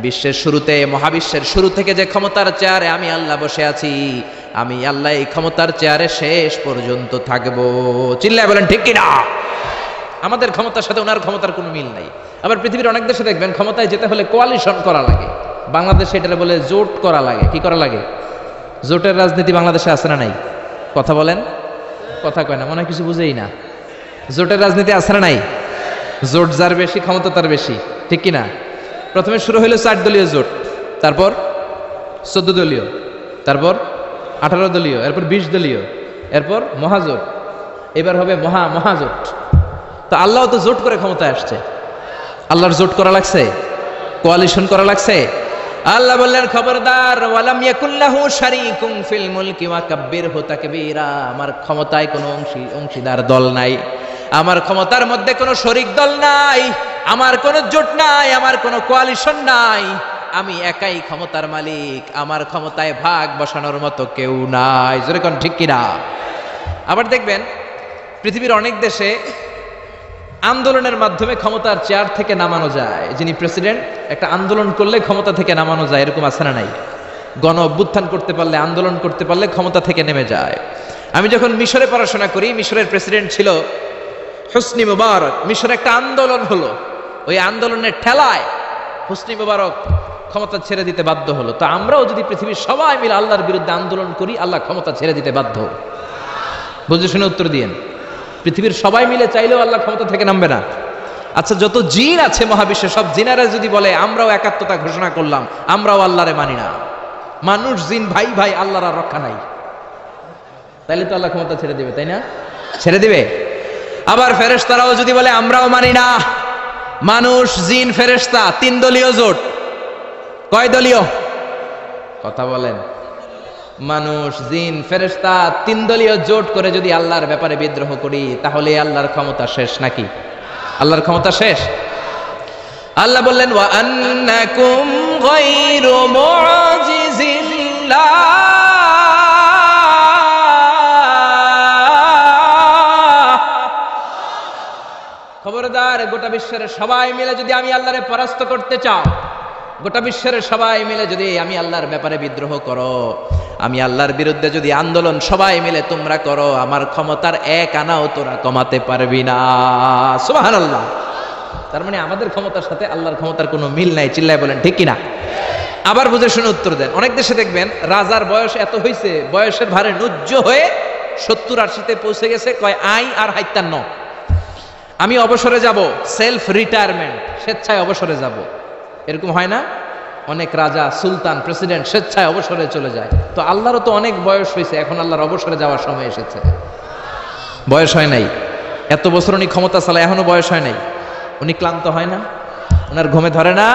Speaker 1: বিশ্বের শুরুতে, মহাবিশ্বের শুরু থেকে যে ক্ষমতার চেয়ারে আমি আল্লাহ বসে আছি, আমি আল্লাহ এই ক্ষমতার চেয়ারে শেষ পর্যন্ত থাকবো। চিল্লায় বলেন ঠিক কিনা? আমাদের ক্ষমতার সাথে ওনার ক্ষমতার কোনো মিল নাই। আবার পৃথিবীর অনেক দেশে দেখবেন ক্ষমতায় যেতে হলে কোয়ালিশন করা লাগে। বাংলাদেশে এটা বলে জোট করা লাগে। কি করা লাগে? জোটের রাজনীতি বাংলাদেশে আছে না নাই? কথা বলেন, কথা কয় না, মনে হয় কিছু বুঝেই না। জোটের রাজনীতি আছে না নাই? জোট যার বেশি ক্ষমতা তার বেশি, ঠিক কিনা? প্রথমে শুরু হইল 4 দলীয় জোট, তারপর 14 দলীয়, তারপর 18 দলীয়, এরপর 20 দলীয়, এরপর মহাজোট, এবার হবে মহাজোট। তো আল্লাহ তো জোট করে ক্ষমতায় আসছে। আল্লাহর জোট করা লাগছে, কোয়ালিশন করা লাগছে। আল্লাহ বললেন খবরদার, ওয়ালাম ইয়াকুল্লাহু শারীকুম ফিল মুলকি ওয়া কাব্বিরহু তাকবীরা। আমার ক্ষমতায় কোনো অংশীদার দল নাই, আমার ক্ষমতার মধ্যে কোনো শরিক দল নাই, আমার কোনো জোট নাই, আমার কোনো কোয়ালিশন নাই, আমি একাই ক্ষমতার মালিক, আমার ক্ষমতায় ভাগ বসানোর মতো কেউ নাই। জোরে কোন ঠিক কিনা? আবার দেখবেন পৃথিবীর অনেক দেশে আন্দোলনের মাধ্যমে ক্ষমতার চেয়ার থেকে নামানো যায়। যিনি প্রেসিডেন্ট, একটা আন্দোলন করলে ক্ষমতা থেকে নামানো যায়, এরকম আছে না নাই? গণ অভ্যুত্থান করতে পারলে, আন্দোলন করতে পারলে ক্ষমতা থেকে নেমে যায়। আমি যখন মিশরে পড়াশোনা করি, মিশরের প্রেসিডেন্ট ছিল হোসনি মুবারক। মিশরে একটা আন্দোলন হলো, ওই আন্দোলনের ঠেলায় হোসনি মুবারক ক্ষমতা ছেড়ে দিতে বাধ্য হলো। তো আমরাও যদি পৃথিবীর সবাই মিলে আল্লাহর বিরুদ্ধে আন্দোলন করি, আল্লাহ ক্ষমতা ছেড়ে দিতে বাধ্য। বুঝে শুনে উত্তর দিয়েন। পৃথিবীর সবাই মিলে চাইলেও আল্লাহ ক্ষমতা থেকে নামবে না। আচ্ছা, যত জিন আছে মহাবিশ্বে, সব জিনারা যদি বলে আমরাও একাত্মতা ঘোষণা করলাম, আমরাও আল্লাহরে মানি না, মানুষ জিন ভাই ভাই, আল্লাহর আর রক্ষা নাই, তাইলে তো আল্লাহ ক্ষমতা ছেড়ে দিবে, তাই না? ছেড়ে দিবে। আবার ফেরেশতারাও যদি বলে আমরাও মানি না, মানুষ জিন ফেরেশতা, 3 দলীয় জোট। কয় দলীয়? কথা বলেন। মানুষ জিন ফেরেশতা 3 দলীয় জোট করে যদি আল্লাহর ব্যাপারে বিদ্রোহ করি, তাহলে আল্লাহর ক্ষমতা শেষ নাকি? আল্লাহর ক্ষমতা শেষ? আল্লাহ বললেন ওয়া আন্নাকুম গায়রু মুআজিজিল্লাহ, খবরদার, গোটা বিশ্বের সবাই মিলে যদি আমি আল্লাহরে পরাস্ত করতে চাও, গোটা বিশ্বের সবাই মিলে যদি আমি আল্লাহর ব্যাপারে বিদ্রোহ করো, আমি আল্লাহর বিরুদ্ধে যদি আন্দোলন সবাই মিলে তোমরা করো, আমার ক্ষমতার এক আনাও তোরা কমাতে পারবি না। সুবহানাল্লাহ। তার মানে আমাদের ক্ষমতার সাথে আল্লাহর ক্ষমতার কোনো মিল নাই। চিল্লায় বলেন ঠিক কিনা? আবার বুঝে শুনে উত্তর দেন। অনেক দেশে দেখবেন রাজার বয়স এত হয়েছে, বয়সের ভারে নুজ্জ হয়ে 70-80-তে পৌঁছে গেছে, কয় আই আর হাইতান ন, আমি অবসরে যাব, সেলফ রিটায়ারমেন্ট, স্বেচ্ছায় অবসরে যাব। এরকম হয় না? অনেক রাজা, সুলতান, প্রেসিডেন্ট স্বেচ্ছায় অবসরে চলে যায়। তো আল্লাহরও তো অনেক বয়স হয়েছে, এখন আল্লাহর অবসরে যাওয়ার সময় এসেছে। বয়স হয় নাই, এত বছর উনি ক্ষমতা চালায়, এখনো বয়স হয় নাই। উনি ক্লান্ত হয় না? ওনার ঘুমে ধরে না?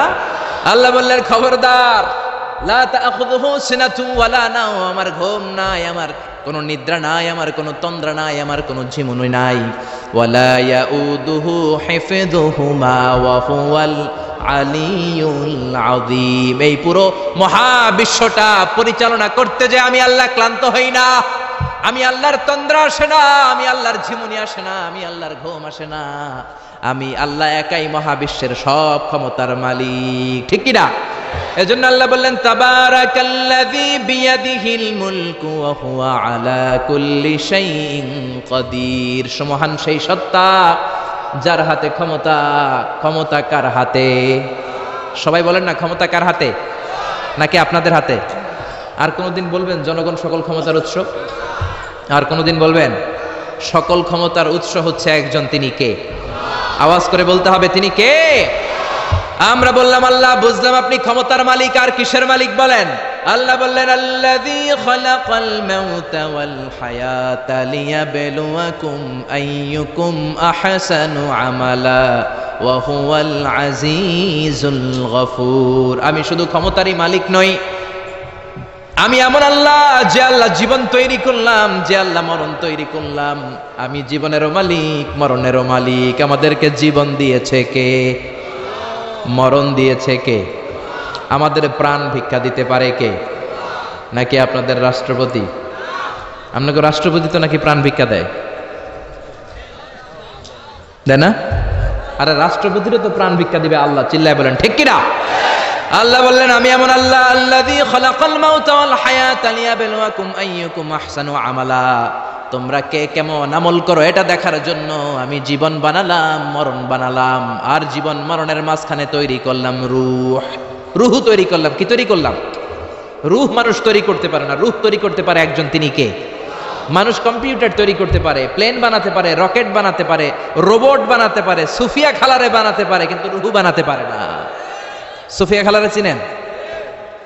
Speaker 1: আল্লাহ বললেন খবরদার, লা তাখুযুহু সিনাতুন ওয়ালা নাওম, আমার ঘুম নাই, আমার কোনো নিদ্রা নাই, আমার কোনো তন্দ্রা নাই, আমার কোনো ঝিমুনি নাই। ওয়ালা ইয়াউদুহু হিফযুহুমা ওয়া হুয়াল আলিয়ুল আযীম। এই পুরো মহাবিশ্বটা পরিচালনা করতে যে আমি আল্লাহ ক্লান্ত হই না, আমি আল্লাহর তন্দ্রা আসে না, আমি আল্লাহর ঝিমুনি আসে না, আমি আল্লাহর ঘুম আসে না, আমি আল্লাহ একাই মহাবিশ্বের সব ক্ষমতার মালিক। ঠিক কি না? এজন্য আল্লাহ বললেন তাবারাকাল্লাযী বিয়াদিহিল মুলকু ওয়া হুয়া আলা কুল্লি শাইইন কাদির। মহান সেই সত্তা যার হাতে ক্ষমতা। ক্ষমতা কার হাতে? সবাই বলেন না, ক্ষমতা কার হাতে? নাকি আপনাদের হাতে? আর কোনদিন বলবেন জনগণ সকল ক্ষমতার উৎস? আর কোনদিন বলবেন সকল ক্ষমতার উৎস হচ্ছে একজন, তিনি কে? আওয়াজ করে বলতে হবে, তিনি কে? আমরা বললাম আল্লাহ, বুঝলাম আপনি ক্ষমতার মালিক, আর কিসের মালিক বলেন? আল্লাহ বললেন আল্লাযী খালাকাল মাউতা ওয়াল হায়াতা লিয়াবলুয়াকুম আইয়ুকুম আহসানু আমালা ওয়া হুয়াল আজিজুল গফুর। আমি শুধু ক্ষমতারই মালিক নই, আমি এমন আল্লাহ যে আল্লাহ জীবন তৈরি করলাম, যে আল্লাহ মরণ তৈরি করলাম। আমি জীবনেরও মালিক, মরণেরও মালিক। আমাদেরকে জীবন দিয়েছে কে? মরণ দিয়েছে কে? আমাদের প্রাণ ভিক্ষা দিতে পারে কে? নাকি আপনাদের রাষ্ট্রপতি? আপনাকে রাষ্ট্রপতি তো নাকি প্রাণ ভিক্ষা দেয়, দেয় না? আরে রাষ্ট্রপতিরও তো প্রাণ ভিক্ষা দিবে আল্লাহ। চিল্লায় বলেন ঠিক কিনা? আল্লাহ বললেন আমি এমন আল্লাহ, আল্লাযী খালাকাল মাউতা ওয়াল হায়াতা লিয়াবলুয়াকুম আইয়ুকুম আহসানু আমালা। তোমরা কে কেমন আমল করো এটা দেখার জন্য আমি জীবন বানালাম, মরণ বানালাম, আর জীবন মরণের মাঝখানে তৈরি করলাম রূহ। রূহ তৈরি করলাম। কি তৈরি করলাম? রূহ মানুষ তৈরি করতে পারে না, রূহ তৈরি করতে পারে একজন, তিনি কে? মানুষ কম্পিউটার তৈরি করতে পারে, প্লেন বানাতে পারে, রকেট বানাতে পারে, রোবট বানাতে পারে, সুফিয়া খালারে বানাতে পারে, কিন্তু রূহ বানাতে পারে না। সুফিয়া খালারে চিনেন?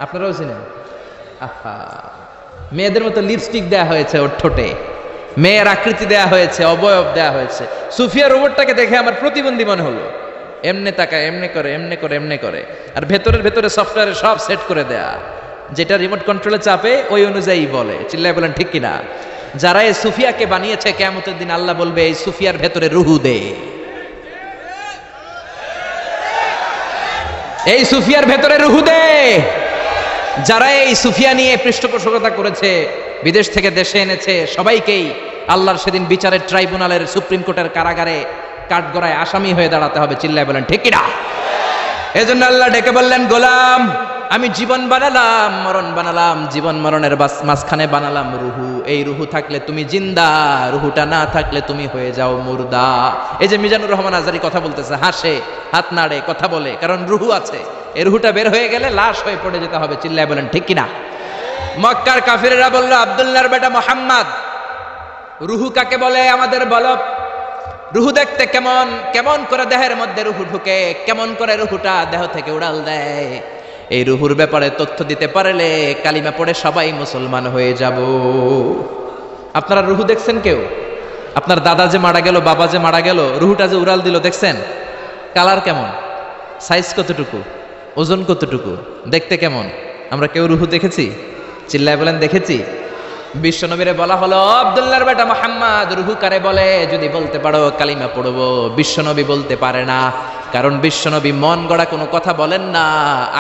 Speaker 1: আপনারাও চিনেন? আহা, মেয়েদের মতো লিপস্টিক দেয়া হয়েছে ওর ঠোঁটে, মেয়ের আকৃতি দেয়া হয়েছে, অবয়ব দেয়া হয়েছে। সুফিয়া রোবটটাকে দেখে আমার প্রতিবন্ধী মনে হলো। এমনে তাকায়, এমনে করে, এমনে করে, এমনে করে, আর ভেতরের ভেতরে সফটওয়্যারে সব সেট করে দেয়া, যেটা রিমোট কন্ট্রোলে চাপে ওই অনুযায়ী বলে। চিল্লায় বলেন ঠিক কিনা? যারা এই সুফিয়াকে বানিয়েছে, কিয়ামতের দিন আল্লাহ বলবে এই সুফিয়ার ভেতরে রুহু দে। এই সুফিয়ার ভেতরে রুহু দে। যারা এই সুফিয়া নিয়ে পৃষ্ঠপোষকতা করেছে, বিদেশ থেকে দেশে এনেছে, সবাইকেই আল্লাহর সেদিন বিচারের ট্রাইব্যুনালের, সুপ্রিম কোর্টের কারাগারে কাঠগড়ায় আসামি হয়ে দাঁড়াতে হবে। চিল্লায় বলেন ঠিক কিনা? এজন্য আল্লাহ ডেকে বললেন, গোলাম আমি জীবন বানালাম, মরণ বানালাম, জীবন মরণের মাঝখানে বানালাম রুহু। এই রুহু থাকলে তুমি জিন্দা, রুহুটা না থাকলে তুমি হয়ে যাও মুর্দা। এই যে মিজানুর রহমান আজারি কথা বলতেছে, হাসে, হাত নাড়ে, কথা বলে, কারণ রুহু আছে। এই রুহুটা বের হয়ে গেলে লাশ হয়ে পড়ে যেতে হবে। চিল্লায় বলেন ঠিক কিনা? মক্কার কাফিররা বলল, আব্দুল্লাহর বেটা মুহাম্মদ, রুহু কাকে বলে আমাদের বলো। রুহু দেখতে কেমন? কেমন করে দেহের মধ্যে রুহু ঢুকে, কেমন করে রুহুটা দেহ থেকে উড়াল দেয়। এই রুহুর ব্যাপারে তথ্য দিতে পারলে কালিমা পড়ে সবাই মুসলমান হয়ে যাব। আপনারা রুহু দেখছেন কেউ? আপনার দাদা যে মারা গেল, বাবা যে মারা গেল, রুহুটা যে উড়াল দিল, দেখছেন? কালার কেমন? সাইজ কতটুকু? ওজন কতটুকু? দেখতে কেমন? আমরা কেউ রুহু দেখেছি? চিল্লায় বলেন দেখেছি। বিশ্বনবীরে বলা হলো, আব্দুল্লাহর বেটা মুহাম্মদ, রুহু কারে বলে? যদি বলতে পারো কালিমা পড়বো। বিশ্বনবী বলতে পারে না, কারণ বিশ্বনবী মন গড়া কোনো কথা বলেন না।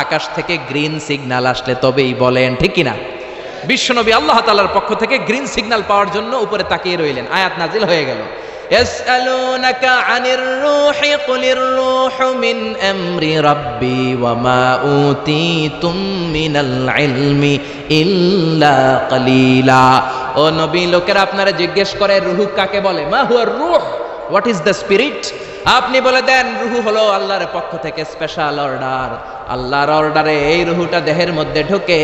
Speaker 1: আকাশ থেকে গ্রিন সিগন্যাল আসলে তবেই বলেন, ঠিক কিনা? বিশ্বনবী আল্লাহ তাআলার পক্ষ থেকে গ্রিন সিগন্যাল পাওয়ার জন্য উপরে তাকিয়ে রইলেন। আয়াত নাজিল হয়ে গেল, ইয়াসআলুনাকা আনির রূহি কুলির রূহু মিন আমরি রাব্বি ওয়া মা উতীতুম মিনাল ইলমি ইল্লা কালিলা। ও নবী, লোকেরা আপনারা জিজ্ঞেস করে রূহ কাকে বলে? মা হুয়ার রূহ, হোয়াট ইজ দ্য স্পিরিট? আপনি বলে দেন রূহ হলো আল্লাহর পক্ষ থেকে স্পেশাল অর্ডার। আল্লাহর অর্ডারে এই রূহটা দেহের মধ্যে ঢোকে,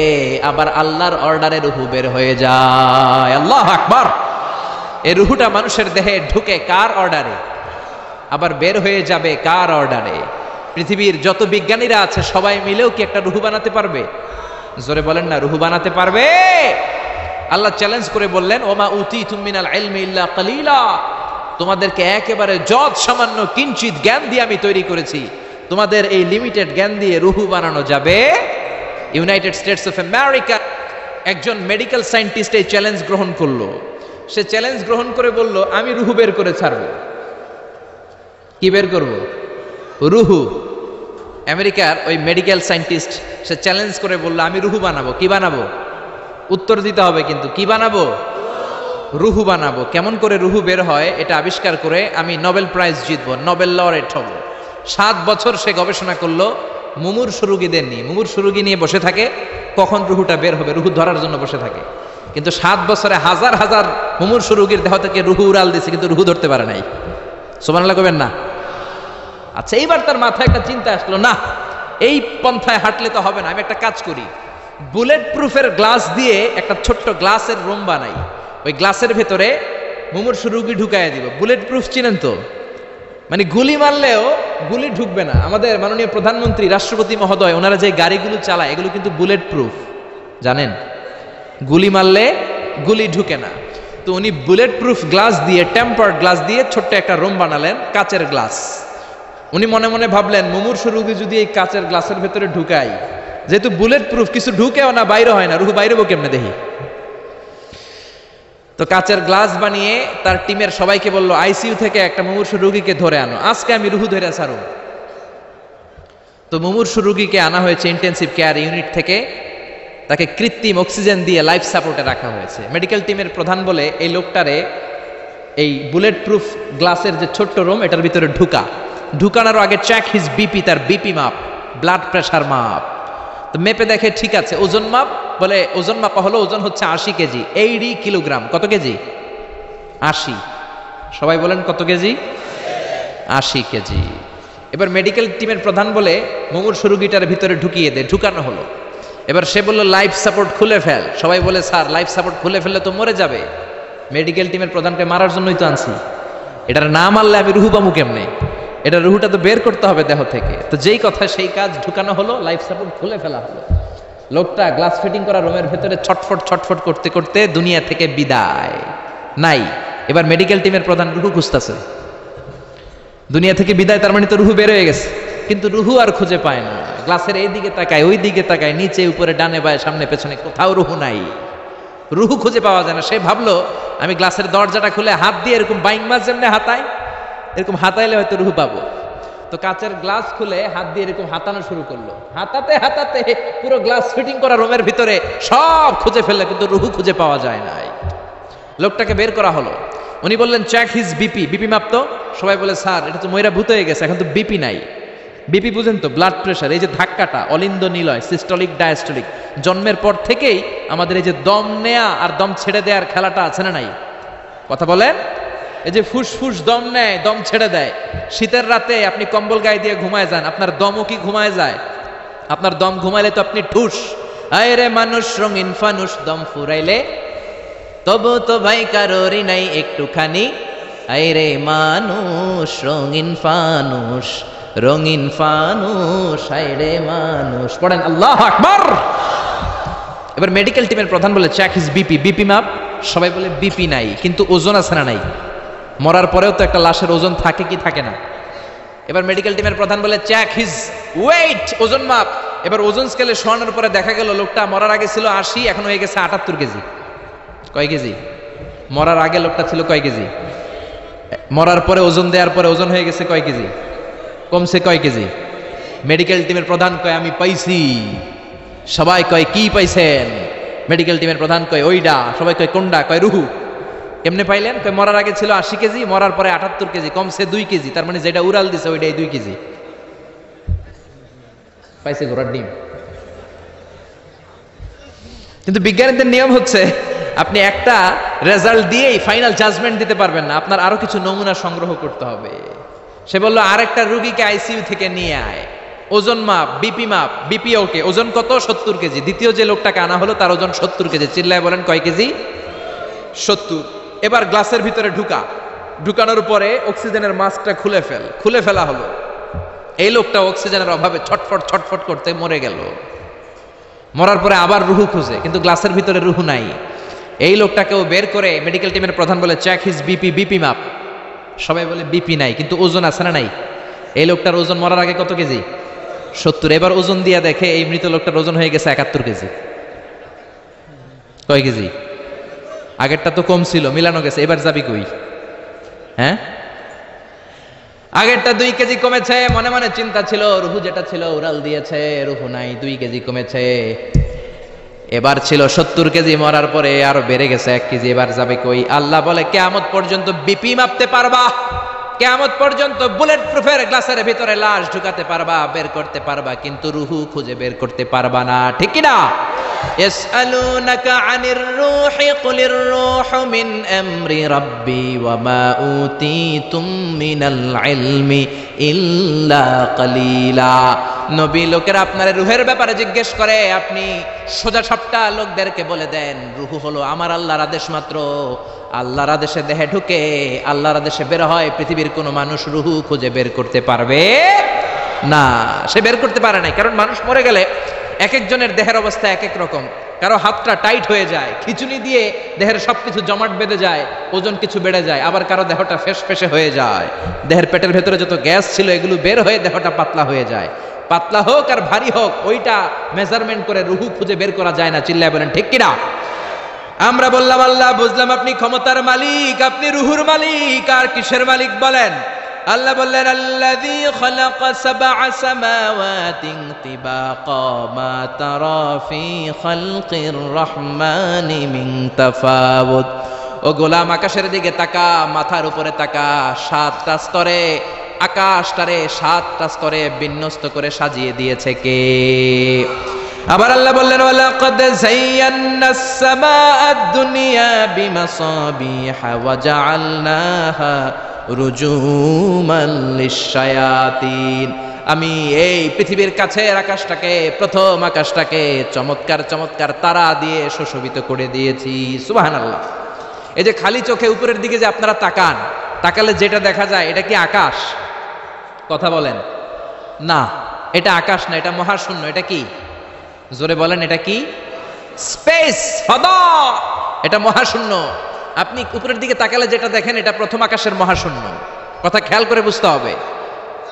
Speaker 1: আবার আল্লাহর অর্ডারে রূহ বের হয়ে যায়। আল্লাহু আকবার। এই রূহটা মানুষের দেহে ঢুকে কার অর্ডারে? আবার বের হয়ে যাবে কার অর্ডারে? পৃথিবীর যত বিজ্ঞানীরা আছে সবাই মিলেও কি একটা রূহ বানাতে পারবে? জোরে বলেন না, রূহ বানাতে পারবে? আল্লাহ চ্যালেঞ্জ করে বললেন, ওমা উতীতুম মিনাল ইলমি ইল্লা কালিলা। তোমাদেরকে একেবারে যত সামান্য কিঞ্চিত জ্ঞান দিয়ে আমি তৈরি করেছি, তোমাদের এই লিমিটেড জ্ঞান দিয়ে রূহ বানানো যাবে? ইউনাইটেড স্টেটস অফ আমেরিকা একজন মেডিকেল সায়েন্টিস্ট এই চ্যালেঞ্জ গ্রহণ করলো। সে চ্যালেঞ্জ গ্রহণ করে বলল, আমি রুহু বের করে ছাড়বো। কি বের করব? রুহু। আমেরিকার ওই মেডিকেল সায়েন্টিস্ট সে চ্যালেঞ্জ করে বলল, আমি রুহু বানাবো। কি বানাবো? উত্তর দিতে হবে কিন্তু, কি বানাবো? রুহু বানাবো। কেমন করে রুহু বের হয় এটা আবিষ্কার করে আমি নোবেল প্রাইজ জিতবো, নোবেল লরেট হব। 7 বছর সে গবেষণা করলো মুমূর্ষু রোগীদের নিয়ে। মুমূর্ষু রোগী নিয়ে বসে থাকে, কখন রুহুটা বের হবে, রুহু ধরার জন্য বসে থাকে। কিন্তু 7 বছরে হাজার হাজার মুমূর্ষু রোগীর দেহ থেকে রুহু উড়াল দিয়েছে, কিন্তু রুহু ধরতে পারে নাই। সুবহানাল্লাহ কইবেন না? আচ্ছা, এইবার তার মাথায় একটা চিন্তা আসলো, না এই পন্থায় হাঁটলে তো হবে না, আমি একটা কাজ করি, বুলেট প্রুফের গ্লাস দিয়ে একটা ছোট্ট গ্লাসের রুম বানাই, ওই গ্লাসের ভেতরে মুমূর্ষু রোগী ঢুকাইয়া দিব। বুলেট প্রুফ চিনেন তো? মানে গুলি মারলেও গুলি ঢুকবে না। আমাদের মাননীয় প্রধানমন্ত্রী, রাষ্ট্রপতি মহোদয়, ওনারা যে গাড়িগুলো চালায় এগুলো কিন্তু বুলেট প্রুফ, জানেন? গুলি মারলে গুলি ঢুকে না। তো উনি বুলেট প্রুফ গ্লাস দিয়ে, টেম্পার্ড গ্লাস দিয়ে ছোট্ট একটা রুম বানালেন, কাচের গ্লাস। উনি মনে মনে ভাবলেন, মুমূর্ষু রোগী যদি এই কাচের গ্লাসের ভেতরে ঢুকাই, যেহেতু বুলেট প্রুফ, কিছু ঢুকেও না, বাইরে হয় না, রুহু বাইরেবো কেমনে দেখি। তো কাচের গ্লাস বানিয়ে তার টিমের সবাইকে বলল, আইসিইউ থেকে একটা মুমূর্ষু রোগীকে ধরে আনো, আজকে আমি রুহু ধরে ছাড়ব। তো মুমূর্ষু রোগীকে আনা হয়েছে ইন্টেনসিভ কেয়ার ইউনিট থেকে, তাকে কৃত্রিম অক্সিজেন দিয়ে লাইফ সাপোর্টে রাখা হয়েছে। মেডিকেল টিমের প্রধান বলে, এই লোকটারে এই বুলেট প্রুফ গ্লাসের যে ছোট্ট রুম, এটার ভিতরে ঢুকানোর আগে চেক হিজ বিপি, তার বিপি মাপ, ব্লাড প্রেশার মাপ। তো মেপে দেখে ঠিক আছে। ওজন মাপ, বলে ওজন মাপা হলো, ওজন হচ্ছে 80 কেজি, 80 কিলোগ্রাম। কত কেজি? 80। সবাই বলেন কত কেজি? 80 কেজি। এবার মেডিকেল টিমের প্রধান বলে, মুমূর্ষু রোগীটার ভিতরে ঢুকিয়ে দে। ঢুকানো হলো। এবার সে বলল, লাইফ সাপোর্ট খুলে ফেল। সবাই বলে, স্যার লাইফ সাপোর্ট খুলে ফেললে তো মরে যাবে। মেডিকেল টিমের প্রধানকে মারার জন্যই তো আনছি, এটার না মারলে আমি রুহু পামু কেমনে? এটা রুহুটা তো বের করতে হবে দেহ থেকে। তো যেই কথা সেই কাজ, ঢুকানো হলো, লাইফ সাপোর্ট খুলে ফেলা হলো। লোকটা গ্লাস ফিটিং করা রুমের ভেতরে ছটফট ছটফট করতে করতে দুনিয়া থেকে বিদায় নাই। এবার মেডিকেল টিমের প্রধান রুহু খুঁজতেছে। দুনিয়া থেকে বিদায়, তার মানে তো রুহু বের হয়ে গেছে, কিন্তু রুহু আর খুঁজে পায় না। গ্লাসের এই দিকে তাকায়, ওই দিকে তাকায়, নিচে উপরে ডানে বায়ে সামনে পেছনে, কোথাও রুহু নাই, রুহু খুঁজে পাওয়া যায় না। সে ভাবলো আমি গ্লাসের দরজাটা খুলে হাত দিয়ে এরকম বাইং মাছ যেমনি হাতায়, এরকম হাতাইলে হয়তো রুহু পাবো। তো কাচের গ্লাস খুলে হাত দিয়ে এরকম হাতানো শুরু করলো, হাতাতে হাতাতে পুরো গ্লাস ফিটিং করা রুমের ভিতরে সব খুঁজে ফেললে, কিন্তু রুহু খুঁজে পাওয়া যায় নাই। লোকটাকে বের করা হলো, উনি বললেন চেক হিজ বিপি, বিপি মাপতো। সবাই বলে স্যার এটা তো ময়রা ভূত হয়ে গেছে, এখন তো বিপি নাই। বিপি বুঝেন তো, ব্লাড প্রেশার, এই যে ধাক্কাটা, অলিন্দ নিলয়, সিস্টলিক ডায়াস্টলিক, জন্মের পর থেকেই আমাদের এই যে দম নেয়া আর দম ছেড়ে দেওয়ার খেলাটা আছে না নাই? কথা বলেন। এই যে ফুসফুস দম নেয়, দম ছেড়ে দেয়। শীতের রাতে আপনি কম্বল গায়ে দিয়ে ঘুমায় যান, আপনার দমও কি ঘুমায় যায়? আপনার দম ঘুমাইলে তো আপনি ঠুস। আয় রে মানুষ রঙিন ফানুস, দম ফুরাইলে তবু তো ভাই কারোরই নাই একটুখানি। আয় রে মানুষ রঙিন ফানুস, রঙিন ফানুস, আয় রে মানুষ। পড়েন আল্লাহু আকবার। এবার মেডিকেল টিমের প্রধান বলে চেক হিজ বিপি, বিপি মাপ। সবাই বলে বিপি নাই, কিন্তু ওজন আছে না নাই? মরার পরেও তো একটা লাশের ওজন থাকে কি থাকে না? এবার মেডিকেল টিমের প্রধান বলে চেক হিজ ওয়েট, ওজন মাপ। এবার ওজন স্কেলে শোয়ানোর পরে দেখা গেল লোকটা মরার আগে ছিল 80, এখন হয়ে গেছে 78 কেজি। কয় কেজি? মরার আগে লোকটা ছিল কয় কেজি? মরার পরে ওজন দেওয়ার পরে ওজন হয়ে গেছে কয় কেজি? কমছে কয় কেজি? মেডিকেল টিমের প্রধান কয় আমি পাইছি। সবাই কয় কি পাইছেন? মেডিকেল টিমের প্রধান কয় ওইডা। সবাই কয় কোনডা? কয় রুহু। কেমনে পাইলেন? কয় মরার আগে ছিল 80 কেজি, মরার পরে 78 কেজি, কমছে 2 কেজি। তার মানে যেটা উড়াল দিছে ওইটাই 2 কেজি পাইছে, ঘোড়ার ডিম। কিন্তু বিজ্ঞানীদের নিয়ম হচ্ছে আপনি একটা রেজাল্ট দিয়েই ফাইনাল জাজমেন্ট দিতে পারবেন না, আপনার আরো কিছু নমুনা সংগ্রহ করতে হবে। সে বলল আরেকটা রোগীকে আইসিইউ থেকে নিয়ে আয়, ওজন মাপ, বিপি মাপ। বিপি ওকে, ওজন কত? 70 কেজি। দ্বিতীয় যে লোকটাকে আনা হলো তার ওজন 70 কেজি। চিল্লায় বলেন কয় কেজি? 70। এবার গ্লাসের ভিতরে ঢুকানোর পরে অক্সিজেনের মাস্কটা খুলে ফেলা হলো। এই লোকটা অক্সিজেনের অভাবে ছটফট ছটফট করতে মরে গেল। মরার পরে আবার রুহু খুঁজে, কিন্তু গ্লাসের ভিতরে রুহু নাই। এই লোকটাকেও বের করে মেডিকেল টিমের প্রধান বলে চেক হিজ বিপি, বিপি মাপ। সবাই বলে বিপি নাই, কিন্তু ওজন আছে না নাই? এই লোকটার ওজন মরার আগে কত কেজি? 70। এবার ওজন দিয়া দেখে এই মৃত লোকটার ওজন হয়ে গেছে 71 কেজি। কয় কেজি? আগেরটা তো কম ছিল, মিলানো গেছে। এবার যাবি কই? হ্যাঁ, আগেরটা 2 কেজি কমেছে। মনে মনে চিন্তা ছিল, রুহু যেটা ছিল উড়াল দিয়েছে, রুহু নাই, 2 কেজি কমেছে। এবার ছিল 70 কেজি, মরার পরে আরো বেড়ে গেছে 1 কেজি। এবার যাবে কই? আল্লাহ বলে কিয়ামত পর্যন্ত বিপি মাপতে পারবা, কিয়ামত পর্যন্ত বুলেট প্রুফের গ্লাসের ভিতরে লাশ ঢুকাতে পারবা, বের করতে পারবা, কিন্তু রুহু খুঁজে বের করতে পারবা না। ঠিক কি না? يسألونك عن الروح قل الروح من أمر ربي وما أوتيتم من العلم إلا قليلا। নবী লোকেরা আপনার রুহের ব্যাপারে জিজ্ঞেস করে, আপনি সোজা সাপটা লোকদেরকে বলে দেন রুহু হলো আমার আল্লাহর আদেশ মাত্র। আল্লাহর আদেশে দেহে ঢুকে, আল্লাহর আদেশে বের হয়। পৃথিবীর কোনো মানুষ রুহু খুঁজে বের করতে পারবে না। সে বের করতে পারে নাই, কারণ মানুষ মরে গেলে এক একজনের দেহের অবস্থা এক এক রকম। কারো হাতটা টাইট হয়ে যায়, খিচুনি দিয়ে দেহের সবকিছু জমাট বেঁধে যায়, ওজন কিছু বেড়ে যায়। আবার কারো দেহটা ফেসফেসে হয়ে যায়, দেহের পেটের ভেতরে যত গ্যাস ছিল এগুলো বের হয়ে দেহটা পাতলা হয়ে যায়। পাতলা হোক আর ভারী হোক, ওইটা মেজারমেন্ট করে রুহু খুঁজে বের করা যায় না। চিল্লায় বলেন ঠিক কিনা? আমরা বললাম আল্লাহ, বুঝলাম আপনি ক্ষমতার মালিক, আপনি রুহুর মালিক। আর কিসের মালিক বলেন? আল্লাহ বললেন আল্লাযী খালাকা সাবআ সামাওয়াতিন তিবাকা মা তারা ফি খালকির রহমানি মিন তাফাউত। ও গোলাম, আকাশের দিকে তাকা, মাথার উপরে তাকা। 7টা স্তরে আকাশটারে 7টা স্তরে বিন্যস্ত করে সাজিয়ে দিয়েছে কে? আবার আল্লাহ বললেন ওয়ালাকাদ যায়্যানাস সামাআদ দুনিয়া বিমাসাবিহা ওয়া জাআলনাহা রুজুমান লিশ-শায়াতিন। আমি এই পৃথিবীর কাছের আকাশটাকে, প্রথম আকাশটাকে চমৎকার চমৎকার তারা দিয়ে সুশোভিত করে দিয়েছি। সুবহানাল্লাহ। এই যে খালি চোখে উপরের দিকে যে আপনারা তাকান, তাকালে যেটা দেখা যায় এটা কি আকাশ? কথা বলেন না, এটা আকাশ না, এটা মহাশূন্য। এটা কি? জোরে বলেন, এটা কি? স্পেস, ফাদা। এটা মহাশূন্য। আপনি উপরের দিকে তাকালে যেটা দেখেন এটা প্রথম আকাশের মহাশূন্য। কথা খেয়াল করে বুঝতে হবে।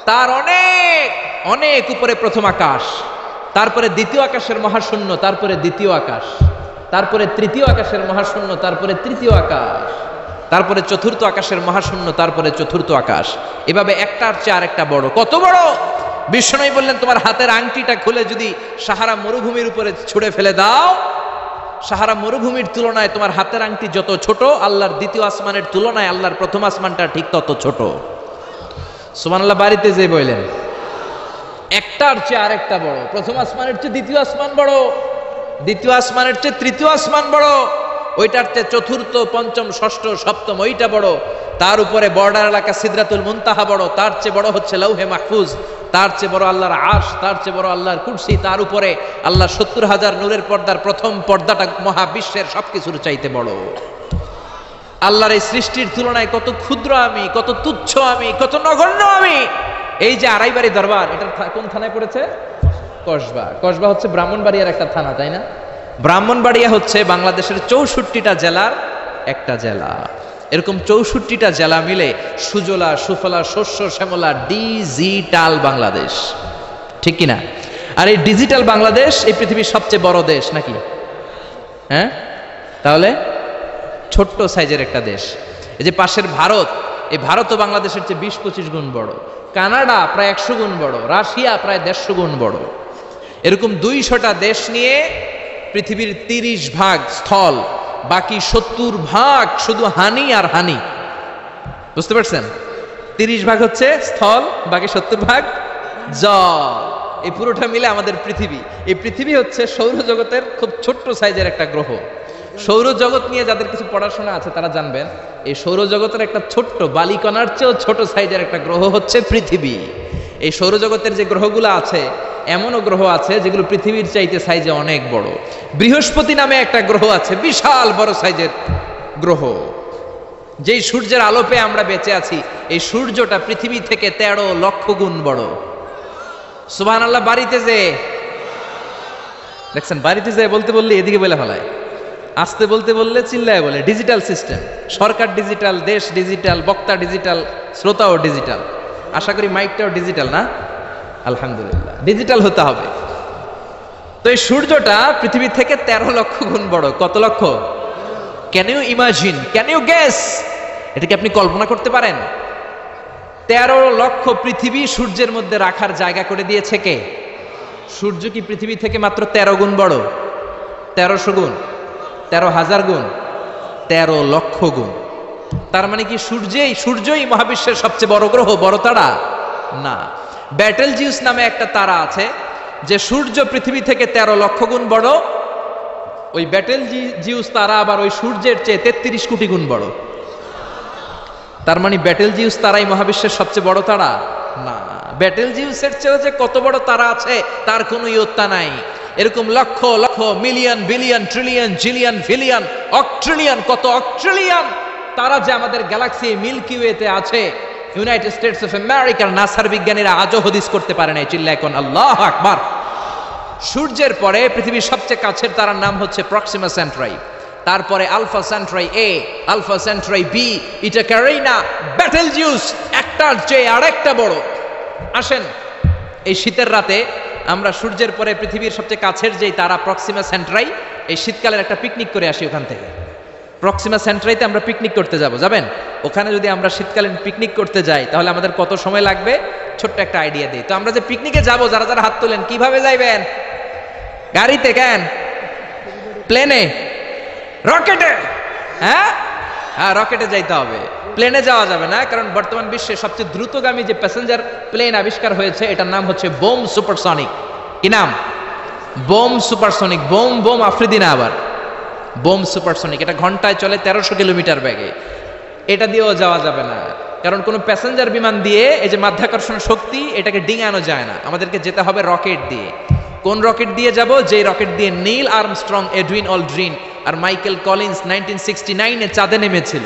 Speaker 1: তার অনেক অনেক উপরে প্রথম আকাশ, তারপরে দ্বিতীয় আকাশের মহাশূন্য, তারপরে দ্বিতীয় আকাশ, তারপরে তৃতীয় আকাশের মহাশূন্য, তারপরে তৃতীয় আকাশ, তারপরে চতুর্থ আকাশের মহাশূন্য, তারপরে চতুর্থ আকাশ। এভাবে একটার চেয়ে আরেকটা বড়। কত বড়? বিষ্ণু বললেন তোমার হাতের আংটিটা খুলে যদি সাহারা মরুভূমির উপরে ছুঁড়ে ফেলে দাও, সাহারা মরুভূমির তুলনায় তোমার হাতের আংটি যত ছোট, আল্লাহর দ্বিতীয় আসমানের তুলনায় আল্লাহর প্রথম আসমানটা ঠিক তত ছোট। সুবহানাল্লাহ বাড়িতে যে বললেন একটার চেয়ে আরেকটা বড়। প্রথম আসমানের চেয়ে দ্বিতীয় আসমান বড়, দ্বিতীয় আসমানের চেয়ে তৃতীয় আসমান বড়, ওইটার চেয়ে চতুর্থ, পঞ্চম, ষষ্ঠ, সপ্তম ওইটা বড়, তার উপরে বর্ডার এলাকা সিদরাতুল মুনতাহা বড়, তার চেয়ে বড় হচ্ছে লৌহে মাহফুজ, তার চেয়ে বড় আল্লাহর আরশ, তার চেয়ে বড় আল্লাহর কুরসি, তার উপরে আল্লাহ ৭০,০০০ নূরের পর্দার প্রথম পর্দাটা মহাবিশ্বের সবকিছুর চাইতে বড়। আল্লাহর এই সৃষ্টির তুলনায় কত ক্ষুদ্র আমি, কত তুচ্ছ আমি, কত নগণ্য আমি। এই যে আড়াইবাড়ি দরবার, এটা কোন থানায় পড়েছে? কসবা। কসবা হচ্ছে ব্রাহ্মণবাড়িয়ার একটা থানা, তাই না? ব্রাহ্মণবাড়িয়া হচ্ছে বাংলাদেশের ৬৪টা জেলার একটা জেলা। এরকম ৬৪টা জেলা মিলে সুজলা সুফলা শস্য শ্যামলা ডিজিটাল বাংলাদেশ, ঠিক কিনা? আর এই ডিজিটাল বাংলাদেশ এই পৃথিবীর সবচেয়ে বড় দেশ নাকি? হ্যাঁ, তাহলে ছোট্ট সাইজের একটা দেশ। এই যে পাশের ভারত, এই ভারতও বাংলাদেশের চেয়ে ২০-২৫ গুণ বড়। কানাডা প্রায় ১০০ গুণ বড়, রাশিয়া প্রায় ১৫০ গুণ বড়। এরকম ২০০টা দেশ নিয়ে পৃথিবীর ৩০ ভাগ স্থল, বাকি ৭০ ভাগ শুধু হানি আর হানি। বুঝতে পারছেন? ৩০ ভাগ হচ্ছে স্থল, বাকি ৭০ ভাগ জল। এই পুরোটা মিলে আমাদের পৃথিবী। এই পৃথিবী হচ্ছে সৌরজগতের খুব ছোট্ট সাইজের একটা গ্রহ। সৌরজগৎ নিয়ে যাদের কিছু পড়াশোনা আছে তারা জানবেন, এই সৌরজগতের একটা ছোট্ট বালিকণার চেয়েও ছোট সাইজের একটা গ্রহ হচ্ছে পৃথিবী। এই সৌরজগতের যে গ্রহগুলো আছে, এমনও গ্রহ আছে যেগুলো পৃথিবীর চাইতে সাইজে অনেক বড়। বৃহস্পতি নামে একটা গ্রহ আছে, বিশাল বড় সাইজের গ্রহ। যেই সূর্যের আলো পেয়ে আমরা বেঁচে আছি, এই সূর্যটা পৃথিবী থেকে ১৩ লক্ষ গুণ বড়। সুবহানাল্লাহ। বাড়িতে যে দেখছেন, বাড়িতে যে বলতে বললে এদিকে বলে ফেলায়, আসতে বলতে বললে চিল্লায় বলে। ডিজিটাল সিস্টেম, সরকার ডিজিটাল, দেশ ডিজিটাল, বক্তা ডিজিটাল, শ্রোতাও ডিজিটাল। আশা করি মাইকটাও ডিজিটাল না? আলহামদুলিল্লাহ, ডিজিটাল হতে হবে। তো এই সূর্যটা পৃথিবী থেকে ১৩ লক্ষ গুণ বড়। কত lakh? Can you imagine, can you guess? এটা কি আপনি কল্পনা করতে পারেন? ১৩ লক্ষ পৃথিবী সূর্যের মধ্যে রাখার জায়গা করে দিয়েছে কে? সূর্য কি পৃথিবী থেকে মাত্র ১৩ গুণ বড়? ১৩০০ গুণ, ১৩,০০০ গুণ, ১৩ লক্ষ গুণ। তার মানে কি সূর্যই মহাবিশ্বের সবচেয়ে বড় গ্রহ, বড় তারা? না। ব্যাটেল জিউস নামে একটা তারা আছে, যে সূর্য পৃথিবী থেকে ১৩ লক্ষ গুণ বড়। ওই ব্যাটেল জিউস তারা আবার ওই সূর্যের চেয়ে ৩৩ কোটি গুণ বড়। তার মানে ব্যাটেল জিউস তারাই মহাবিশ্বের সবচেয়ে বড় তারা? না। ব্যাটেল জিউসের চেয়েও যে কত বড় তারা আছে তার কোনো ইয়ত্তা নাই। এরকম lakh lakh, million, billion, trillion, zillion, billion, octillion, কত অক্ট্রিলিয়ন তারা যে আমাদের গ্যালাক্সি মিল্কি ওয়েতে আছে, ইউনাইটেড স্টেটস অফ আমেরিকার নাসার বিজ্ঞানীরা আজও হদিস করতে পারে নাই। চিল্লায় কোন আল্লাহু আকবার। সূর্যের পরে পৃথিবীর সবচেয়ে কাছের তারার নাম হচ্ছে প্রক্সিমা সেন্ট্রাই, তারপরে আলফা সেন্ট্রাই এ, আলফা সেন্ট্রাই বি, ইটা ক্যারিনা, ব্যাটেল জিউস একটার চেয়ে আরেকটা বড়। আসেন, এই শীতের রাতে আমরা সূর্যের পরে পৃথিবীর সবচেয়ে কাছের যেই তারা প্রক্সিমা সেন্ট্রাই, এই শীতকালের একটা পিকনিক করে আসি ওখান থেকে। প্রক্সিমা সেন্ট্রাইতে আমরা পিকনিক করতে যাবেন? ওখানে যদি আমরা শীতকালীন পিকনিক করতে যাই তাহলে আমাদের কত সময় লাগবে? ছোট্ট একটা আইডিয়া দিই। তো আমরা যে পিকনিকে যাব, যারা যারা হাত তোলেন, কিভাবে যাইবেন? গাড়িতে? কেন? প্লেনে? রকেটে? হ্যাঁ, রকেটে যাইতে হবে, প্লেনে যাওয়া যাবে না। কারণ বর্তমান বিশ্বে সবচেয়ে দ্রুতগামী যে প্যাসেঞ্জার প্লেন আবিষ্কার হয়েছে, এটার নাম হচ্ছে বোম সুপারসনিক। কি নাম? Bomb supersonic. বোম আফ্রিদি না, আবার বোম সুপারসনিক। এটা ঘন্টায় চলে ১৩০০ কিলোমিটার বেগে। এটা দিয়েও যাওয়া যাবে না, কারণ কোনো প্যাসেঞ্জার বিমান দিয়ে এই যে মাধ্যাকর্ষণ শক্তি, এটাকে ডিঙানো যায় না। আমাদেরকে যেতে হবে রকেট দিয়ে। কোন রকেট দিয়ে যাব? যে রকেট দিয়ে নীল আর্মস্ট্রং, এডুইন অলড্রিন আর মাইকেল কলিন্স 1969-এ চাঁদে নেমেছিল।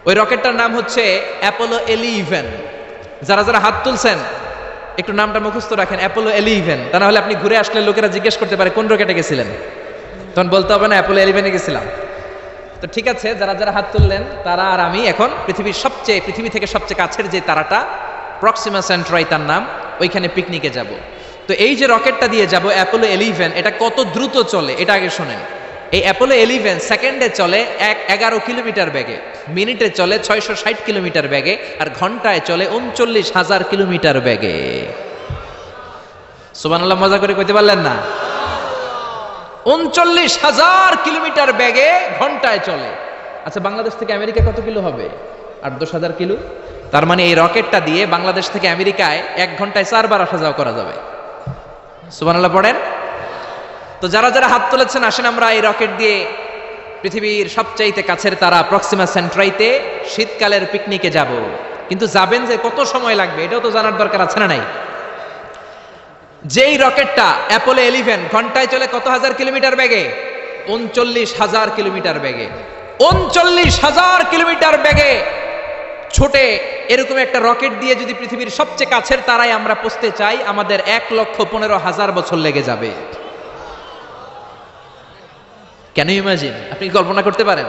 Speaker 1: ওই রকেটটার নাম হচ্ছে অ্যাপোলো 11। যারা যারা হাত তুলছেন একটু নামটা মুখস্থ রাখেন, অ্যাপোলো 11। তা না হলে আপনি ঘুরে আসলে লোকেরা জিজ্ঞেস করতে পারে কোন রকেটে গেছিলেন, তখন বলতে হবে না অ্যাপোলো 11-এ গেছিলাম। তো ঠিক আছে, যারা যারা হাত তুললেন তারা আর আমি এখন পৃথিবী থেকে সবচেয়ে কাছের যে তারাটা প্রক্সিমা সেন্ট্রাই তার নাম, ওইখানে পিকনিকে যাব। তো এই যে রকেটটা দিয়ে যাব অ্যাপোলো 11, এটা কত দ্রুত চলে এটা আগে শোনেন। এই অ্যাপোলো 11 সেকেন্ডে চলে 11 কিলোমিটার বেগে, মিনিটে চলে 660 কিলোমিটার বেগে, আর ঘন্টায় চলে 39,000 কিলোমিটার বেগে। সুবহানাল্লাহ, মজা করে কইতে পারলেন না? 39,000 কিলোমিটার বেগে ঘন্টায় চলে। আচ্ছা, বাংলাদেশ থেকে আমেরিকা কত কিলো হবে? 8-10,000 কিলো। তার মানে এই রকেটটা দিয়ে বাংলাদেশ থেকে আমেরিকায় 1 ঘন্টায় 4 বার আসা যাওয়া করা যাবে। সুবহানাল্লাহ পড়েন। তো যারা যারা হাত তুলেছেন, আসেন আমরা এই রকেট দিয়ে পৃথিবীর সবচাইতে কাছের তারা প্রক্সিমা সেন্ট্রাইতে শীতকালের পিকনিকে যাব। কিন্তু যাবেন যে কত সময় লাগবে এটাও তো জানার দরকার আছে না নাই? যেই রকেটটা অ্যাপোলো 11 ঘন্টায় চলে কত হাজার কিলোমিটার বেগে? 39,000 কিলোমিটার বেগে। 39,000 কিলোমিটার বেগে ছোটে এরকম একটা রকেট দিয়ে যদি পৃথিবীর সবচেয়ে কাছের তারায় আমরা পৌঁছতে চাই, আমাদের 1,15,000 বছর লেগে যাবে। কেন ইমাজিন? আপনি কল্পনা করতে পারেন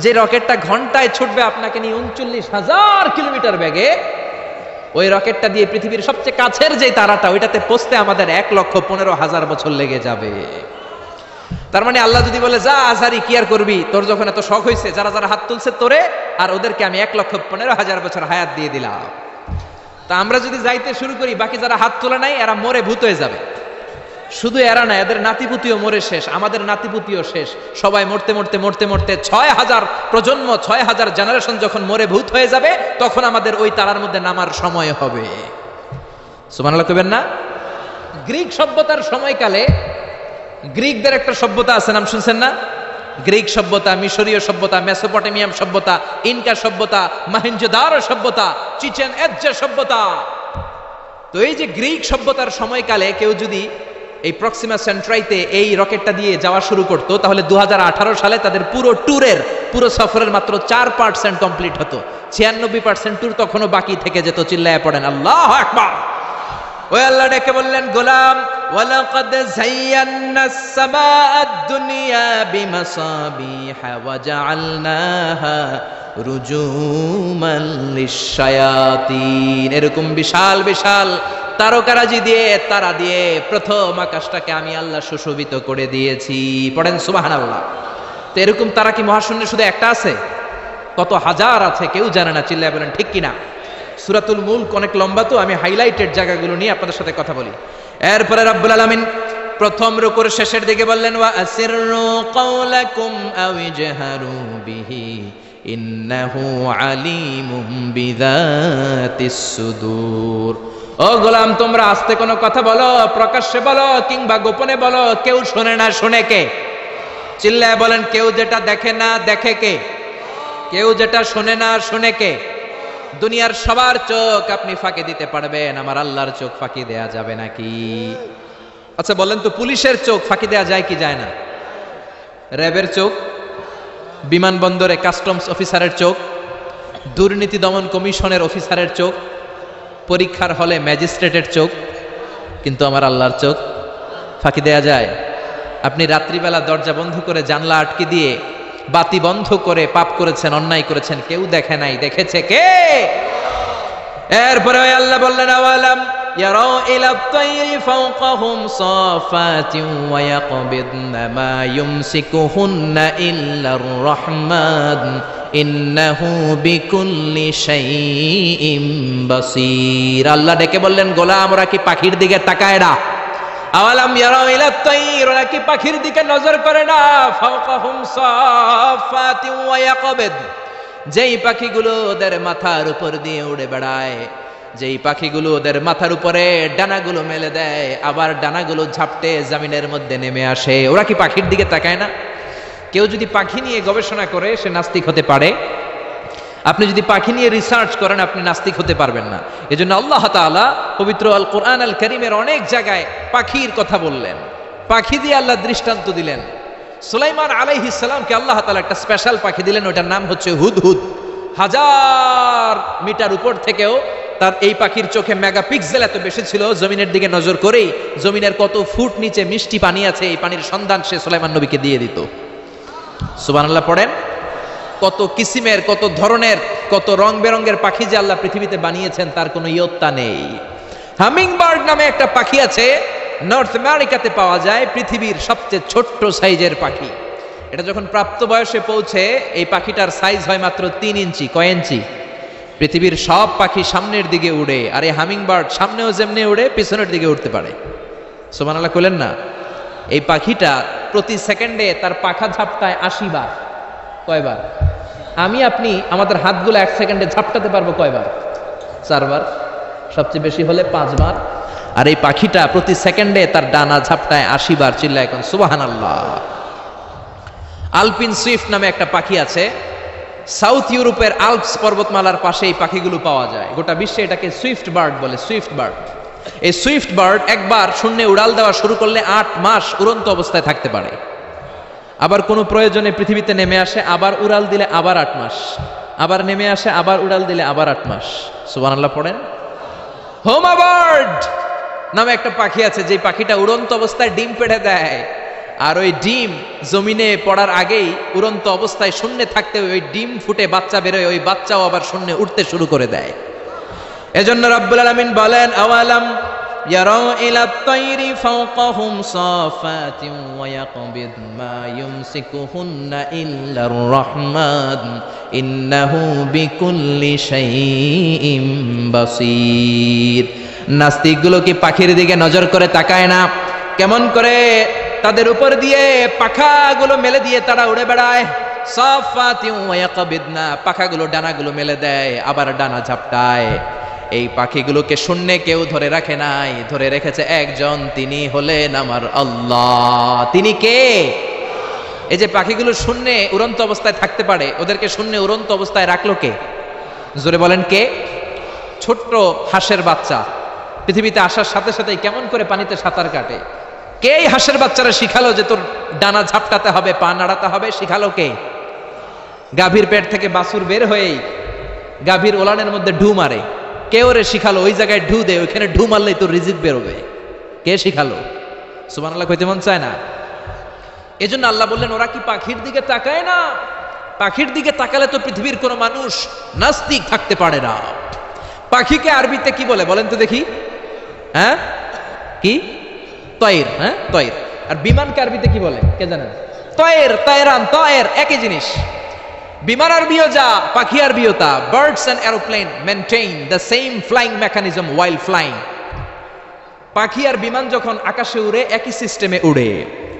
Speaker 1: যে রকেটটা ঘন্টায় ছুটবে আপনাকে নিয়ে 39,000 কিলোমিটার বেগে, ওই রকেটটা দিয়ে পৃথিবীর সবচেয়ে কাছের যে তারাটা ওইটাতে পৌঁছতে আমাদের 1,15,000 বছর লেগে যাবে। তার মানে আল্লাহ যদি বলে যা আজহারি কি আর করবি, তোর যখন এত শখ হয়েছে, যারা যারা হাত তুলছে তোরে আর ওদেরকে আমি 1,15,000 বছর হায়াত দিয়ে দিলাম। তা আমরা যদি যাইতে শুরু করি, বাকি যারা হাত তোলা নাই এরা মরে ভূত হয়ে যাবে। শুধু এরা না, এদের নাতিপুতিও মরে শেষ, আমাদের নাতিপুতিও শেষ। সবাই মরতে মরতে মরতে মরতে 6,000 প্রজন্ম, 6,000 জেনারেশন যখন মরে ভূত হয়ে যাবে, তখন আমাদের ওই তারার মধ্যে নামার সময় হবে। সুবহানাল্লাহ কইবেন না? গ্রিক সভ্যতার সময়কালে গ্রিকদের একটা সভ্যতা আছে, নাম শুনছেন না? গ্রিক সভ্যতা, মিশরীয় সভ্যতা, মেসোপটেমিয়াম সভ্যতা, ইনকা সভ্যতা, মহেঞ্জোদারো সভ্যতা, চিচেন এৎজা সভ্যতা। তো এই যে গ্রিক সভ্যতার সময়কালে কেউ যদি এই প্রক্সিমা সেন্ট্রাইতে এই রকেটটা দিয়ে যাওয়া শুরু করতো, তাহলে 2018 সালে তাদের পুরো সফরের মাত্র 4% কমপ্লিট হতো। 96% ট্যুর তখনও বাকি থেকে যেত। চিল্লায় পড়েন আল্লাহু আকবার। ওই আল্লাহ ডেকে বললেন, গোলাম ওয়ালাকাদ যায়্যানাস সামাআদ দুনিয়া বিমাসাবিহা ওয়া জাআলনাহা রুজুমান লিশ-শায়াতিন। এরকম বিশাল বিশাল তারকারাজি দিয়ে, তারা দিয়ে প্রথম আকাশটাকে আমি আল্লাহ সুশোভিত করে দিয়েছি। পড়েন সুবহানাল্লাহ। তো এরকম তারা কি মহাশূন্যে শুধু একটা আছে? কত হাজার আছে কেউ জানে না। চিল্লায় বলেন ঠিক কিনা? সূরাতুল মুলক অনেক লম্বা, তো আমি হাইলাইটেড জায়গাগুলো নিয়ে আপনাদের সাথে কথা বলি। এরপরে রব্বুল আলামিন প্রথম রুকুর শেষের দিকে বললেন, ওয়া আসিররু কাওলাকুম আও ইজহারু বিহি ইন্নাহু আলিমুম বিযাতিস সুদূর। ও গোলাম, তোমরা আস্তে কোনো কথা বলো, প্রকাশ্যে বলো কিংবা গোপনে বলো, কেউ শোনে না, শোনে কে? চিল্লায় বলেন, কেউ যেটা দেখে না দেখে কে? কেউ যেটা শোনে না শোনে কে? দুনিয়ার সবার চোখ আপনি ফাঁকি দিতে পারবেন, আমার আল্লাহর চোখ ফাঁকি দেয়া যাবে নাকি? আচ্ছা বলেন তো, পুলিশের চোখ ফাঁকি দেয়া যায় কি যায় না? র্যাবের চোখ, বিমানবন্দরে কাস্টমস অফিসারের চোখ, দুর্নীতি দমন কমিশনের অফিসারের চোখ, পরীক্ষার হলে ম্যাজিস্ট্রেটের চোখ, কিন্তু আমার আল্লাহর চোখ ফাঁকি দেয়া যায়? আপনি রাত্রিবেলা দরজা বন্ধ করে জানলা আটকে দিয়ে বাতি বন্ধ করে পাপ করেছেন, অন্যায় করেছেন, কেউ দেখে নাই, দেখেছে কে? এরপরে আল্লাহ বললেন, আওয়ালাম ইয়ারাউ ইলা তাইরি ফাওকাহুম সাফাতিন ওয়া ইয়াকবিদনা মা ইউমসিকুহুন্না ইল্লার রহমান ইন্নাহু বিকুল্লি শাইইন বাসীর। আল্লাহ ডেকে বললেন, গোলাম ওরা কি পাখির দিকে তাকায় না? আওয়ালাম ইয়ারাউ ইলা তাইর, ওরা কি পাখির দিকে নজর করে না? ফাওকাহুম সাফাতিন ওয়া ইয়াকবিদ, যেই পাখিগুলো ওদের মাথার উপর দিয়ে উড়ে বেড়ায়, যেই পাখিগুলো ওদের মাথার উপরে ডানাগুলো মেলে দেয়, আবার ডানাগুলো ঝাপটে জমিনের মধ্যে নেমে আসে, ওরা কি পাখির দিকে তাকায় না? কেউ যদি পাখি নিয়ে গবেষণা করে সে নাস্তিক হতে পারে। আপনি যদি পাখি নিয়ে রিসার্চ করেন আপনি নাস্তিক হতে পারবেন না। এজন্য আল্লাহ তাআলা পবিত্র আল কোরআন আল কারীমের অনেক জায়গায় পাখির কথা বললেন, পাখি দিয়ে আল্লাহ দৃষ্টান্ত দিলেন। সুলাইমান আলাইহিস সালামকে আল্লাহ তাআলা একটা স্পেশাল পাখি দিলেন, ওটার নাম হচ্ছে হুদহুদ। 1000 মিটার উপর থেকেও তার এই পাখির চোখে মেগাপিক্সেল এত বেশি ছিল, জমিনের দিকে নজর করেই জমিনের কত ফুট নিচে মিষ্টি পানি আছে এই পানির সন্ধান সে সুলাইমান নবীকে দিয়ে দিত। সুবহানাল্লাহ পড়েন। কত কিসিমের, কত ধরনের, কত রং বেরঙের পাখি যে আল্লাহ পৃথিবীতে বানিয়েছেন তার কোনো ইয়ত্তা নেই। হামিংবার্ড নামে একটা পাখি আছে, নর্থ আমেরিকাতে পাওয়া যায়, পৃথিবীর সবচেয়ে ছোট্ট সাইজের পাখি। এটা যখন প্রাপ্ত বয়সে পৌঁছে এই পাখিটার সাইজ হয় মাত্র 3 ইঞ্চি। কয় ইঞ্চি? পৃথিবীর সব পাখি সামনের দিকে উড়ে, আর এই হামিংবার্ড সামনেও যেমনি উড়ে পিছনের দিকে উঠতে পারে। সুবহানাল্লাহ কইলেন না? এই পাখিটা প্রতি সেকেন্ডে তার পাখা ঝাপটায় 80 বার। কয়বার? আমি আপনি আমাদের হাতগুলো 1 সেকেন্ডে ঝাপটাতে পারবো কয়বার? 4 বার, সবচেয়ে বেশি হলে 5 বার। আর এই পাখিটা প্রতি সেকেন্ডে তার ডানা ঝাপটায় 80 বার। চিল্লায় এখন সুবহানাল্লাহ। আলপিন সুইফট নামে একটা পাখি আছে, সাউথ ইউরোপের আল্পস পর্বতমালার পাশে এই পাখিগুলো পাওয়া যায়। গোটা বিশ্বে এটাকে সুইফট বার্ড বলে, সুইফট বার্ড। এই সুইফট বার্ড একবার শূন্যে উড়াল দেওয়া শুরু করলে 8 মাস উড়ন্ত অবস্থায় থাকতে পারে। আবার কোনো প্রয়োজনে পৃথিবীতে নেমে আসে, আবার উড়াল দিলে আবার 8 মাস, আবার নেমে আসে, আবার উড়াল দিলে আবার 8 মাস। সুবহানাল্লাহ পড়েন। হোমা বার্ড নামে একটা পাখি আছে, যে পাখিটা উড়ন্ত অবস্থায় ডিম পেড়ে দেয়, আর ওই ডিম জমিনে পড়ার আগেই উড়ন্ত অবস্থায় শূন্যে থাকতে ওই ডিম ফুটে বাচ্চা বেরোয়, ওই বাচ্চাও আবার শূন্যে উঠতে শুরু করে দেয়। এজন্য রাব্বুল আলামিন বলেন, আওয়ালাম ইয়ারাউ ইলা তাইরি ফাওকাহুম সাফাতিন ওয়া ইয়াকবিদ মা ইউমসিকুহুন্না ইল্লার রাহমান ইন্নাহু বিকুল্লি শাইইন বাসীর। নাস্তিকগুলো কি পাখির দিকে নজর করে তাকায় না? কেমন করে তাদের উপর দিয়ে পাখাগুলো মেলে দিয়ে তারা উড়ে বেড়ায়। সাফাতিন ওয়া ইয়াকবিদনা, পাখাগুলো ডানাগুলো মেলে দেয়, আবার ডানা ঝাপটায়। এই পাখিগুলোকে শূন্যে কেউ ধরে রাখে নাই, ধরে রেখেছে একজন, তিনি হলেন আমার আল্লাহ। তিনি কে? এই যে পাখিগুলো শূন্যে উড়ন্ত অবস্থায় থাকতে পারে, ওদেরকে শূন্যে উড়ন্ত অবস্থায় রাখলো কে? জোরে বলেন কে? ছোট্ট হাঁসের বাচ্চা পৃথিবীতে আসার সাথে সাথেই কেমন করে পানিতে সাঁতার কাটে। কে এই হাঁসের বাচ্চারা শিখালো যে তোর ডানা ঝাপটাতে হবে, পা নাড়াতে হবে? শিখালো কে? গাভীর পেট থেকে বাছুর বের হয়েই গাভীর ওলানের মধ্যে ঢু মারে। কে ওরে শিখালো ওই জায়গায় ঢু দে, ওইখানে ঢু মারলেই তোর রিজিক বেরোবে? কে শিখালো? সুবহানাল্লাহ কইতে মন চায় না? এজন্য আল্লাহ বললেন, ওরা কি পাখির দিকে তাকায় না? পাখির দিকে তাকালে তো পৃথিবীর কোনো মানুষ নাস্তিক থাকতে পারে না। পাখিকে আরবিতে কি বলে বলেন তো দেখি? হ্যাঁ, কি? তয়ের। হ্যাঁ, তয়ের। আর বিমানকে আরবিতে কি বলে কে জানেন? তয়ের, তয়রান, তয়ের একই জিনিস। বিমান আরবিও যা, পাখি আরবিও তা। Birds and aeroplane maintain the same flying mechanism while flying. পাখি আর বিমান যখন আকাশে উড়ে একই সিস্টেমে উড়ে।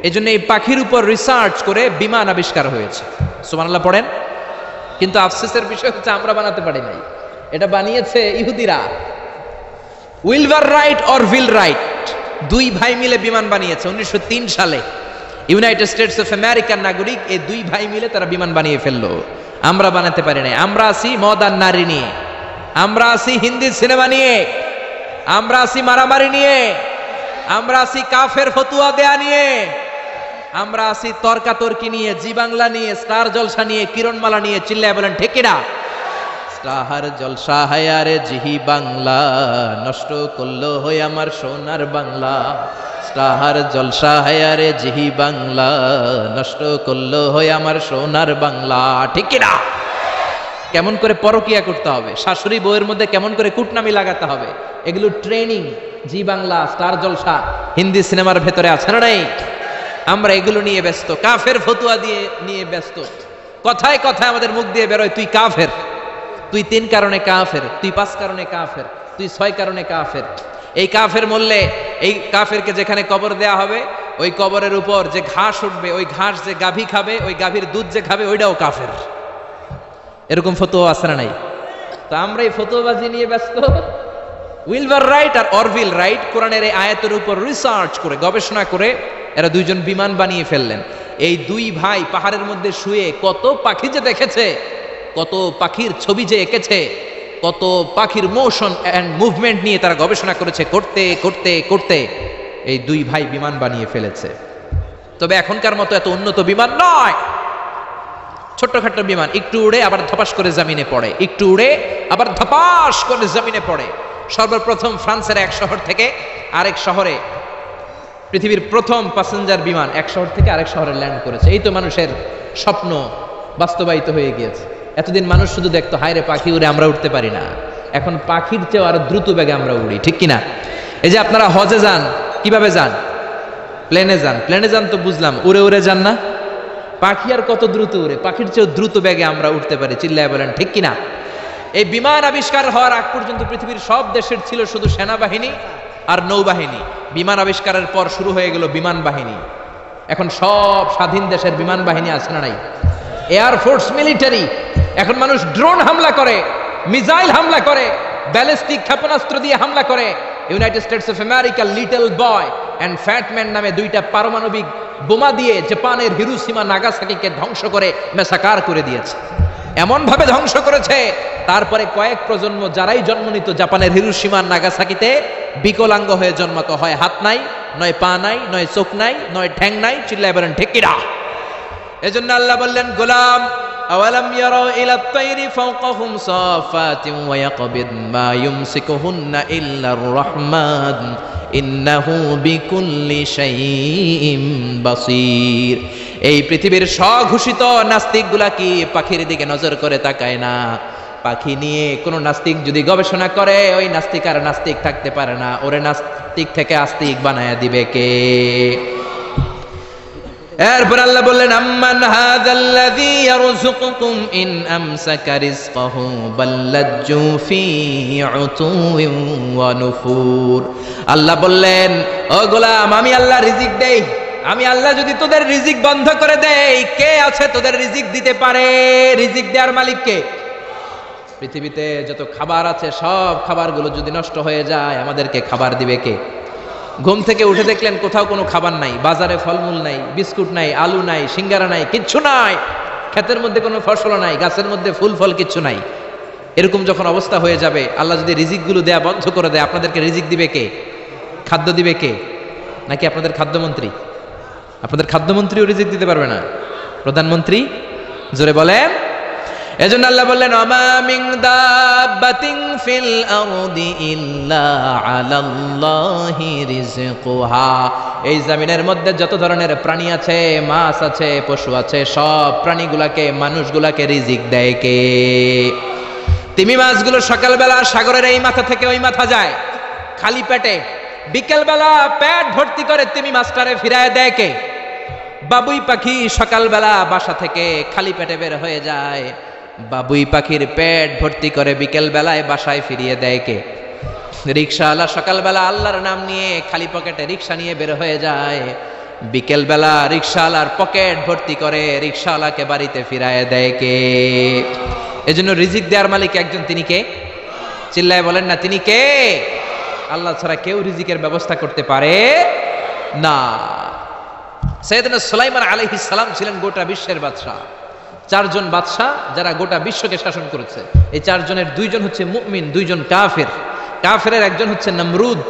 Speaker 1: এজন্য এই পাখির উপর রিসার্চ করে বিমান আবিষ্কার হয়েছে। সুবহানাল্লাহ পড়েন। কিন্তু আফসোসের বিষয় হচ্ছে আমরা বানাতে পারি নাই, এটা বানিয়েছে ইহুদিরা। উইলভার রাইট অরভিল রাইট দুই ভাই মিলে বিমান বানিয়েছে 1903 সালে। ইউনাইটেড স্টেটস অফ আমেরিকার নাগরিক এই দুই ভাই মিলে তারা বিমান বানিয়ে ফেললো। আমরা বানাতে পারি নাই। আমরা আছি মদ আর নারী নিয়ে, আমরা আছি হিন্দি সিনেমা নিয়ে, আমরা আছি মারামারি নিয়ে, আমরা আছি কাফের ফতুয়া দেয়া নিয়ে, আমরা আছি তর্কাতর্কি নিয়ে, জি বাংলা নিয়ে, স্টার জলসা নিয়ে, কিরণমালা নিয়ে। চিল্লায় বলেন ঠিক কিনা? স্টার জলসা হায়ারে জিহি বাংলা, নষ্ট করলো হই আমার সোনার বাংলা। স্টার জলসা হায়ারে জিহি বাংলা, নষ্ট করলো হই আমার সোনার বাংলা। ঠিক কিনা? কেমন করে পরকিয়া করতে হবে, শাশুড়ি বউয়ের মধ্যে কেমন করে কুটনামি লাগাতে হবে, এগুলো ট্রেনিং জি বাংলা, স্টার জলসা, হিন্দি সিনেমার ভেতরে আছে না নাই? আমরা এগুলো নিয়ে ব্যস্ত, কাফের ফতুয়া দিয়ে নিয়ে ব্যস্ত। কথায় কথায় আমাদের মুখ দিয়ে বেরোয় তুই কাফের, তুই 3 কারণে কাফের, তুই 5 কারণে কাফের, তুই 6 কারণে কাফের। এই কাফের মরলে এই কাফেরকে যেখানে কবর দেয়া হবে ওই কবরের উপর যে ঘাস উঠবে, ওই ঘাস যে গাভী খাবে, ওই গাভীর দুধ যে খাবে ওইটাও কাফের। এরকম ফতোয়া আছে না নাই? তো আমরা এই ফতোয়াবাজি নিয়ে ব্যস্ত। উইলভার রাইট আর অরভিল রাইট কোরআনের এই আয়াতের উপর রিসার্চ করে, গবেষণা করে এরা দুইজন বিমান বানিয়ে ফেললেন। এই দুই ভাই পাহাড়ের মধ্যে শুয়ে কত পাখি যে দেখেছে, কত পাখির ছবি যে এঁকেছে, কত পাখির মোশন এন্ড মুভমেন্ট নিয়ে তারা গবেষণা করেছে। করতে করতে করতে এই দুই ভাই বিমান বানিয়ে ফেলেছে। তবে এখনকার মতো এত উন্নত বিমান নয়, ছোট্টখাট্ট বিমান, একটু উড়ে আবার ধপাস করে জমিনে পড়ে, একটু উড়ে আবার ধপাস করে জমিনে পড়ে। সর্বপ্রথম ফ্রান্সের এক শহর থেকে আরেক শহরে পৃথিবীর প্রথম প্যাসেঞ্জার বিমান এক শহর থেকে আরেক শহরে ল্যান্ড করেছে। এই তো মানুষের স্বপ্ন, বাস্তবায়িত হয়ে গিয়েছে। এতদিন মানুষ শুধু দেখতো হায় রে পাখি উড়ে, আমরা উঠতে পারি না। এখন পাখির চেয়েও আরো দ্রুত বেগে আমরা উড়ি, ঠিক কিনা? এই যে আপনারা হজে যান, কিভাবে যান? প্লেনে যান। প্লেনে যান তো বুঝলাম, উড়ে উড়ে যান না? পাখি আর কত দ্রুত উড়ে, পাখির চেয়েও দ্রুত বেগে আমরা উঠতে পারি, চিল্লায় বলেন ঠিক কিনা? এই বিমান আবিষ্কার হওয়ার আগ পর্যন্ত পৃথিবীর সব দেশের ছিল শুধু সেনাবাহিনী আর নৌবাহিনী। বিমান আবিষ্কারের পর শুরু হয়ে গেল বিমান বাহিনী। এখন সব স্বাধীন দেশের বিমান বাহিনী আছে না নাই? Air force, military. এখন মানুষ ড্রোন হামলা করে, মিসাইল হামলা করে, ব্যালিস্টিক ক্ষেপণাস্ত্র দিয়ে হামলা করে। United states of America little boy and fat man নামে দুইটা পারমাণবিক বোমা দিয়ে জাপানের হিরোশিমা নাগাসাকিকে ধ্বংস করে মেসাকার করে দিয়েছে। এমন ভাবে ধ্বংস করেছে, তারপরে কয়েক প্রজন্ম যারাই জন্ম নিত জাপানের হিরোশিমা নাগাসাকিতে বিকলাঙ্গ হয়ে জন্মাতো। হয় হাত নাই, নয় পা নাই, নয় চোখ নাই, নয় ঠ্যাং নাই, চিল্লায় বলেন ঠিক কিনা? এজন্য আল্লাহ বললেন, গোলাম আওয়ালাম ইয়ারাউ ইলাত তাইরি ফাওকাহুম সাফাতিন ওয়া ইয়াকবিদ মা ইউমসিকুহুন্না ইল্লার রহমান ইন্নাহু বিকুল্লি শাইইন বাসীর। এই পৃথিবীর স্বঘোষিত নাস্তিকগুলা কি পাখির দিকে নজর করে তাকায় না? পাখি নিয়ে কোন নাস্তিক যদি গবেষণা করে, ওই নাস্তিক আর নাস্তিক থাকতে পারে না, ওরে নাস্তিক থেকে আস্তিক বানায়া দিবে কে? এরপর আল্লাহ বললেন, আম্মান হাযাল্লাযী ইয়ারযুকুকুম ইন আমসাকা রিজকাহু বাল্লাজ্জু ফী উতুওয়িন ওয়া নুফুর। আল্লাহ বললেন, ও গোলাম, আমি আল্লাহ রিজিক দেই। আমি আল্লাহ যদি তোদের রিজিক বন্ধ করে দেই, কে আছে তোদের রিজিক দিতে পারে? রিজিক দেওয়ার মালিক কে? পৃথিবীতে যত খাবার আছে সব খাবারগুলো যদি নষ্ট হয়ে যায়, আমাদেরকে খাবার দিবে কে? ঘুম থেকে উঠে দেখলেন কোথাও কোনো খাবার নাই, বাজারে ফলমূল নাই, বিস্কুট নাই, আলু নাই, সিঙ্গারা নাই, কিচ্ছু নাই, ক্ষেতের মধ্যে কোনো ফসল নাই, গাছের মধ্যে ফুল ফল কিচ্ছু নাই। এরকম যখন অবস্থা হয়ে যাবে, আল্লাহ যদি রিজিকগুলো দেয়া বন্ধ করে দেয়, আপনাদেরকে রিজিক দিবে কে? খাদ্য দিবে কে? নাকি আপনাদের খাদ্যমন্ত্রী? আপনাদের খাদ্যমন্ত্রীও রিজিক দিতে পারবে না, প্রধানমন্ত্রী? জোরে বলেন। এজন্য আল্লাহ বললেন, ওমা মিন দাব্বাতিন ফিল আরদি ইল্লা আলাল্লাহি রিজকুহা। এই জমিনের মধ্যে যত ধরনের প্রাণী আছে, মাছ আছে, পশু আছে, সব প্রাণীগুলাকে, মানুষগুলাকে রিজিক দেয় কে? তিমি মাছগুলো সকালবেলা সাগরের এই মাথা থেকে ওই মাথা যায় খালি পেটে, বিকেলবেলা পেট ভর্তি করে তিমি মাছটারে ফিরায় দেয় কে? বাবুই পাখি সকালবেলা বাসা থেকে খালি পেটে বের হয়ে যায়, বাবুই পাখির পেট ভর্তি করে বিকেল বেলায় বাসায় ফিরিয়ে দেয় কে? রিকশাওয়ালা সকালবেলা আল্লাহর নাম নিয়ে খালি পকেটে রিকশা নিয়ে বের হয়ে যায়, বিকেল বেলা রিকশাওয়ালার পকেট ভর্তি করে রিকশাওয়ালাকে বাড়িতে ফিরায় দেয় কে? এজন্য রিজিক দেওয়ার মালিক একজন, তিনি কে? চিল্লায় বলেন না, তিনি কে? আল্লাহ ছাড়া কেউ রিজিকের ব্যবস্থা করতে পারে না। সাইয়েদনা সুলাইমান আলাইহিস সালাম ছিলেন গোটা বিশ্বের বাদশা। চারজন বাদশা যারা গোটা বিশ্বকে শাসন করেছে, এই চারজনের দুইজন হচ্ছে মুমিন, দুইজন কাফের। কাফেরের একজন হচ্ছে নমরুদ,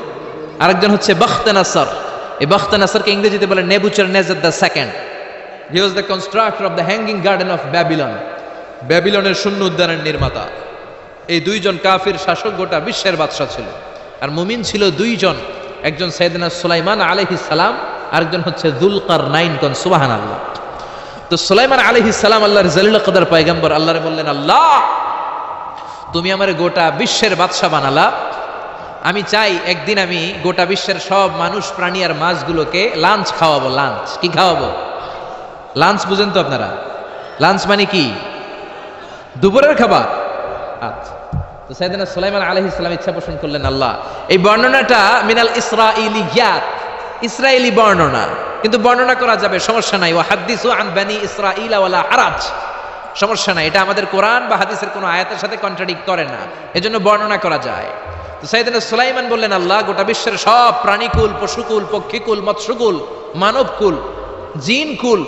Speaker 1: আরেকজন হচ্ছে বখতনাসর। এই বখতনাসরকে ইংরেজিতে বলে Nebuchadnezzar the second. He was the constructor of the hanging garden of Babylon. ব্যাবিলনের শূন্য উদ্যানের নির্মাতা। এই দুইজন কাফির শাসক গোটা বিশ্বের বাদশা ছিল। আর মুমিন ছিল দুইজন, একজন সাইয়েদনা সুলাইমান আলাইহিস সালাম, আরেকজন হচ্ছে যুলকারনাইন। কোন সুবহানাল্লাহ। তো সুলাইমান আলাইহিস সালাম আল্লাহর জলিল কদর পয়গম্বর, আল্লাহরে বললেন, আল্লাহ তুমি আমারে গোটা বিশ্বের বাদশা বানালা, আমি চাই একদিন আমি গোটা বিশ্বের সব মানুষ, প্রাণী আর মাছগুলোকে লাঞ্চ খাওয়াবো। লাঞ্চ কি খাওয়াবো? লাঞ্চ বুঝেন তো আপনারা? লাঞ্চ মানে কি? দুপুরের খাবার। আচ্ছা, তো সাইয়েদনা সুলাইমান আলাইহিস সালাম ইচ্ছা পোষণ করলেন, আল্লাহ এই বর্ণনাটা মিনাল ইসরাইলিয়াত, ইসরায়েলি বর্ণনা, কিন্তু বর্ণনা করা যাবে, সমস্যা নাই। ওয়া হাদিসু আন বানি ইসরাঈলা ওয়ালা হারাজ, সমস্যা নাই, এটা আমাদের কোরআন বা হাদিসের কোনো আয়াতের সাথে কন্ট্রাডিক্ট করে না, এজন্য বর্ণনা করা যায়। তো সাইয়েদনা সুলাইমান বললেন, আল্লাহ গোটা বিশ্বের সব প্রাণীকুল, পশুকুল, পক্ষীকুল, মৎস্যকুল, মানবকুল, জিনকুল,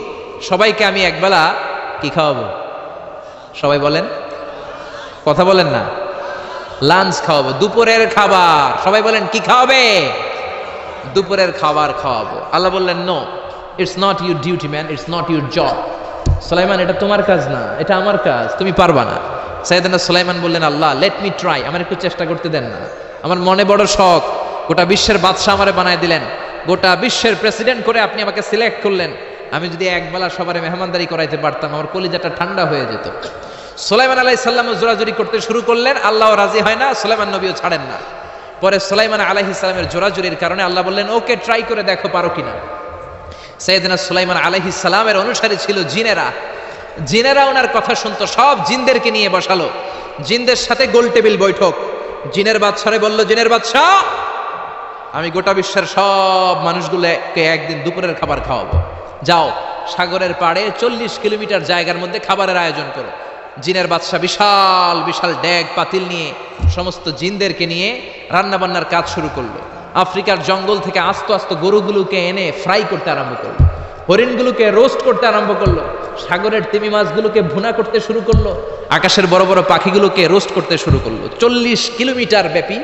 Speaker 1: সবাইকে আমি একবেলা কি খাওয়াবো? সবাই বলেন, কথা বলেন না। লাঞ্চ খাওয়াবো, দুপুরের খাবার। সবাই বলেন কি খাওয়াবে? দুপুরের খাবার খাওয়াবো। আল্লাহ বললেন, no, it's not your duty man, it's not your job. Sulaiman, এটা তোমার কাজ না, এটা আমার কাজ, তুমি পারবা না। সাইয়েদনা সুলাইমান বললেন, আল্লাহ লেট মি ট্রাই, আমার একটু চেষ্টা করতে দেন না, আমার মনে বড় শখ। গোটা বিশ্বের বাদশা আমারে বানায় দিলেন, গোটা বিশ্বের প্রেসিডেন্ট করে আপনি আমাকে সিলেক্ট করলেন, আমি যদি একবেলা সবারে মেহমানদারি করাইতে পারতাম, আমার কলিজাটা ঠান্ডা হয়ে যেত। সুলাইমান আলাইহিস সালাম জোরাজুরি করতে শুরু করলেন, আল্লাহ রাজি হয় না, সুলাইমান নবীও ছাড়েন না। পরে সুলাইমান আলাইহিস সালামের জোরাজুরির কারণে আল্লাহ বললেন, ওকে ট্রাই করে দেখো পারো কিনা। সাইয়েদনা সুলাইমান আলাইহিস সালামের অনুসারী ছিল জিনেরা। জিনেরা ওনার কথা শুনতো, সব জিনদেরকে নিয়ে বসালো, জিনদের সাথে গোল টেবিল বৈঠক। জিনের বাদশারে বলল, জিনের বাদশা, আমি গোটা বিশ্বের সব মানুষগুলোকে একদিন দুপুরের খাবার খাওয়াবো। যাও সাগরের পাড়ে 40 কিলোমিটার জায়গার মধ্যে খাবারের আয়োজন করো। জিনের বাদশা বিশাল বিশাল ড্যাগ পাতিল নিয়ে সমস্ত জিনদেরকে নিয়ে রান্না বান্নার কাজ শুরু করলো। আফ্রিকার জঙ্গল থেকে আস্তে আস্তে গরুগুলোকে এনে ফ্রাই করতে আরম্ভ করলো, হরিণগুলোকে রোস্ট করতে আরম্ভ করলো, সাগরের তিমি মাছগুলোকে ভুনা করতে শুরু করলো, আকাশের বড় বড় পাখিগুলোকে রোস্ট করতে শুরু করলো। 40 কিলোমিটার ব্যাপী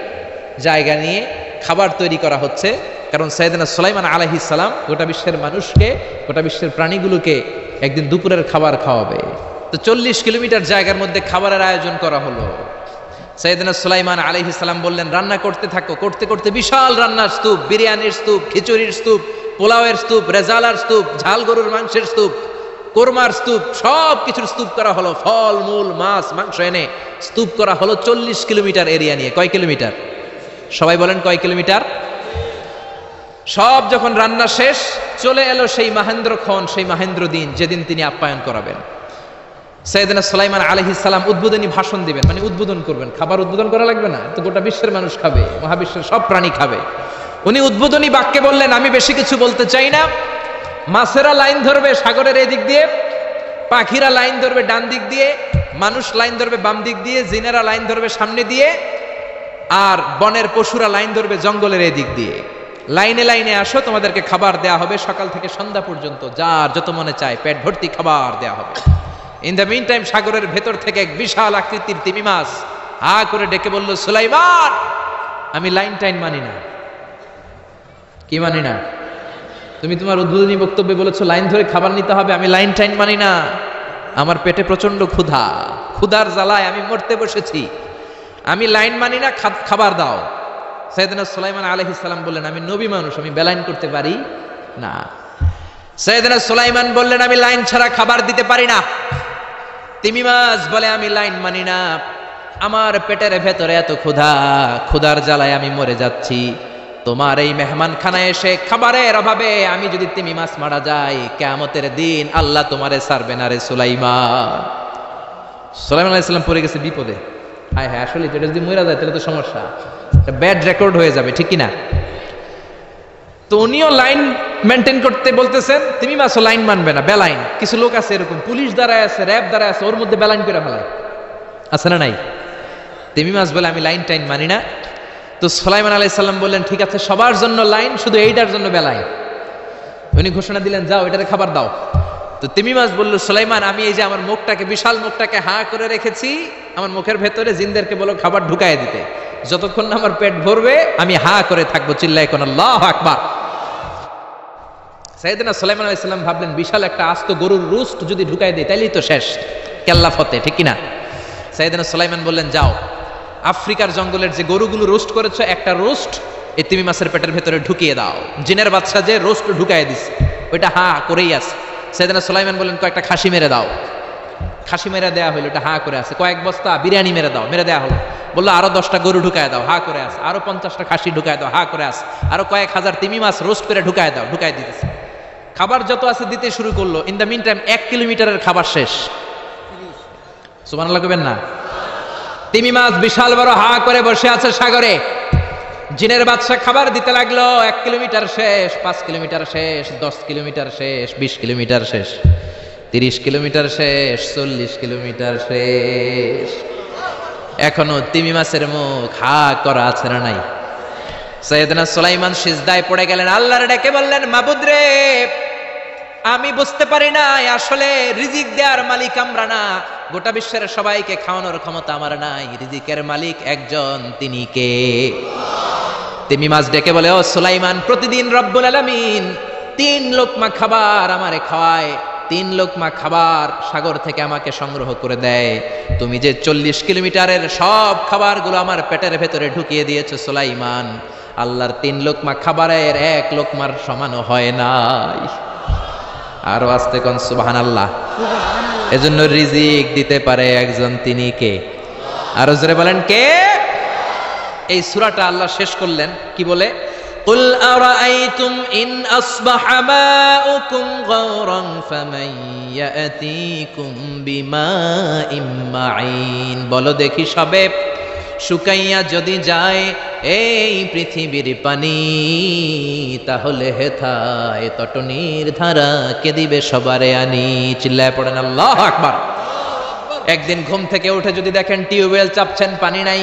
Speaker 1: জায়গা নিয়ে খাবার তৈরি করা হচ্ছে, কারণ সাইয়েদনা সুলাইমান আলাইহিস সালাম গোটা বিশ্বের মানুষকে, গোটা বিশ্বের প্রাণীগুলোকে একদিন দুপুরের খাবার খাওয়াবে। তো 40 কিলোমিটার জায়গার মধ্যে খাবারের আয়োজন করা হলো। সাইয়েদনা সুলাইমান আলাইহিস সালাম বললেন, রান্না করতে থাকো। করতে করতে বিশাল রান্নার স্তূপ, বিরিয়ানির স্তূপ, খিচুড়ির স্তূপ, পোলাওয়ের স্তূপ, রেজালার স্তূপ, ঝাল গরুর মাংসের স্তূপ, কোরমার স্তূপ, সব কিছুর স্তূপ করা হলো। ফল মূল মাছ মাংস এনে স্তূপ করা হলো 40 কিলোমিটার এরিয়া নিয়ে। কয় কিলোমিটার? সবাই বলেন কয় কিলোমিটার? সব যখন রান্না শেষ, চলে এলো সেই মাহেন্দ্রক্ষণ, সেই মাহেন্দ্র দিন, যেদিন তিনি আপ্যায়ন করাবেন। সাইয়েদনা সুলাইমান আলাইহিস সালাম উদ্বোধনী ভাষণ দিবেন, মানে উদ্বোধন করবেন। খাবার উদ্বোধন করা লাগবে না, তো গোটা বিশ্বের মানুষ খাবে, মহাবিশ্বের সব প্রাণী খাবে। উনি উদ্বোধনী বাক্যে বললেন, আমি বেশি কিছু বলতে চাই না। মাছেরা লাইন ধরবে সাগরের এদিক দিয়ে, পাখিরা লাইন ধরবে ডান দিক দিয়ে, মানুষ লাইন ধরবে বাম দিক দিয়ে, জিনেরা লাইন ধরবে সামনে দিয়ে, আর বনের পশুরা লাইন ধরবে জঙ্গলের এদিক দিয়ে। লাইনে লাইনে আসো, তোমাদেরকে খাবার দেয়া হবে সকাল থেকে সন্ধ্যা পর্যন্ত, যার যত মনে চায় পেট ভর্তি খাবার দেয়া হবে। ইন দ্য মিন টাইম সাগরের ভেতর থেকে এক বিশাল আকৃতির তিমি মাছ হা করে ডেকে বলল, সুলাইমান, আমি লাইন টাইন মানি না। কি মানি না? তুমি তোমার উদ্বোধনী বক্তব্যে বলেছো লাইন ধরে খাবার নিতে হবে, আমি লাইন টাইন মানি না। আমার পেটে প্রচন্ড ক্ষুধা, ক্ষুধার জ্বালায় আমি মরতে বসেছি, আমি লাইন মানি না, খাবার দাও। সাইয়েদনা সুলাইমান আলাইহিস সালাম বললেন, আমি নবী মানুষ, আমি বেলাইন করতে পারি না। সাইয়েদনা সুলাইমান বললেন, আমি লাইন ছাড়া খাবার দিতে পারি না। তিমি মাছ বলে, আমি লাইন মানি না, আমার পেটের ভেতরে এত ক্ষুধা, ক্ষুধার জ্বালায় আমি মরে যাচ্ছি। তোমার এই মেহমানখানায় এসে খাবারের অভাবে আমি যদি তিমি মাছ মারা যাই, কিয়ামতের দিন আল্লাহ তোমারে ছাড়বে না রে সুলাইমান। সুলাইমান আলাইহিস সালাম পড়ে গেছে বিপদে। হায় হায়, আসলে যেটা যদি মরে যায় তাহলে তো সমস্যা, ব্যাড রেকর্ড হয়ে যাবে, ঠিক কিনা? তো উনিও লাইন মেনটেন করতে বলতেছেন, তিমি মাছও লাইন মানবে না, বেলাইন। কিছু লোক আছে এরকম, পুলিশ দাঁড়ায় আছে, র্যাব দাঁড়ায় আছে, ওর মধ্যে বেলাইন করে ফেলায়, আছে না নাই? তিমি মাছ বলে, আমি লাইন টাইন মানি না। তো সুলাইমান আলাইহিস সালাম বললেন, ঠিক আছে, সবার জন্য লাইন, শুধু এইটার জন্য বেলাইন। উনি ঘোষণা দিলেন, যাও এটারে খাবার দাও। তো তিমি মাছ বলল, সুলাইমান, আমি এই যে আমার মুখটাকে, বিশাল মুখটাকে হা করে রেখেছি, আমার মুখের ভেতরে জিনদেরকে বলো খাবার ঢুকায় দিতে, যতক্ষণ না আমার পেট ভরবে আমি হা করে থাকবো, চিল্লায় কোন আল্লাহু আকবার। সাইয়েদনা সুলাইমান আলাইহিস সালাম ভাবলেন, বিশাল একটা আস্ত গরুর রোস্ট যদি ঢুকায় দেয় তাইলেই তো শেষ, কেল্লা ফতে, ঠিক কিনা? সাইয়েদনা সুলাইমান বললেন, যাও আফ্রিকার জঙ্গলের যে গরুগুলো রোস্ট করেছো, একটা রোস্ট এই তিমি মাছের পেটের ভেতরে ঢুকিয়ে দাও। জিনের বাদশা যে রোস্ট ঢুকায় দিচ্ছে, ওইটা হা করেই আছে। সাইয়েদনা সুলাইমান বললেন, কয়েকটা খাসি মেরে দাও। খাসি মেরে দেওয়া হলো, এটা হা করে আছে। কয়েক বস্তা বিরিয়ানি মেরে দাও, মেরে দেওয়া হলো। বললো আরো 10টা গরু ঢুকায় দাও, হা করে আছে। আরো 50টা খাসি ঢুকায় দাও, হা করে আছে। আরো কয়েক হাজার তিমি মাছ রোস্ট করে ঢুকায় দাও, ঢুকায় দিতেছে। খাবার যত আছে দিতে শুরু করলো। ইন দ্য মিন টাইম 1 কিলোমিটারের খাবার শেষ। সুবহানাল্লাহ কইবেন না? তিমি মাছ বিশাল বড় হা করে বসে আছে সাগরে। জিনের বাদশা খাবার দিতে লাগলো। 1 কিলোমিটার শেষ, 5 কিলোমিটার শেষ, 10 কিলোমিটার শেষ, 20 কিলোমিটার শেষ, 30 কিলোমিটার শেষ, 40 কিলোমিটার শেষ। এখনো তিমি মাছের মুখ হা করা আছে না নাই? সাইয়েদনা সুলাইমান সিজদায় পড়ে গেলেন, আল্লাহর ডেকে বললেন, মাবুদ রে, আমি বুঝতে পারি না আসলে রিজিক দেওয়ার মালিক আমরা না, গোটা বিশ্বের সবাইকে খাওয়ানোর ক্ষমতা আমার নাই, রিজিকের মালিক একজন, তিনি কে? তিমি মাছ ডেকে বলে, ও সুলাইমান, প্রতিদিন রব্বুল আলামিন 3 লোকমা খাবার আমারে খাওয়ায়, 3 লোকমা খাবার সাগর থেকে আমাকে সংগ্রহ করে দেয়। তুমি যে 40 কিলোমিটারের সব খাবারগুলো আমার পেটের ভেতরে ঢুকিয়ে দিয়েছো সুলাইমান, আল্লাহর 3 লোকমা খাবারের 1 লোকমার সমানও হয় নাই। আরো আস্তে কোন সুবহানাল্লাহ। এজন্য রিজিক দিতে পারে একজন, তিনি কে? আরো জোরে বলেন কে? এই সূরাটা আল্লাহ শেষ করলেন কি বলে? কুল আরাআইতুম ইন আসবাহা মাউকুম গাওরান ফামান ইয়াতিকুম বিমাইম মাইন। বলো দেখি সবে, শুকাইয়া যদি যায় এই পৃথিবীর পানি, তাহলে হেথায় তটনির ধারা কে দিবে সবারে আনি? চিল্লায় পড়েন আল্লাহু আকবার। একদিন ঘুম থেকে উঠে যদি দেখেন টিউবওয়েল চাপছেন, পানি নাই,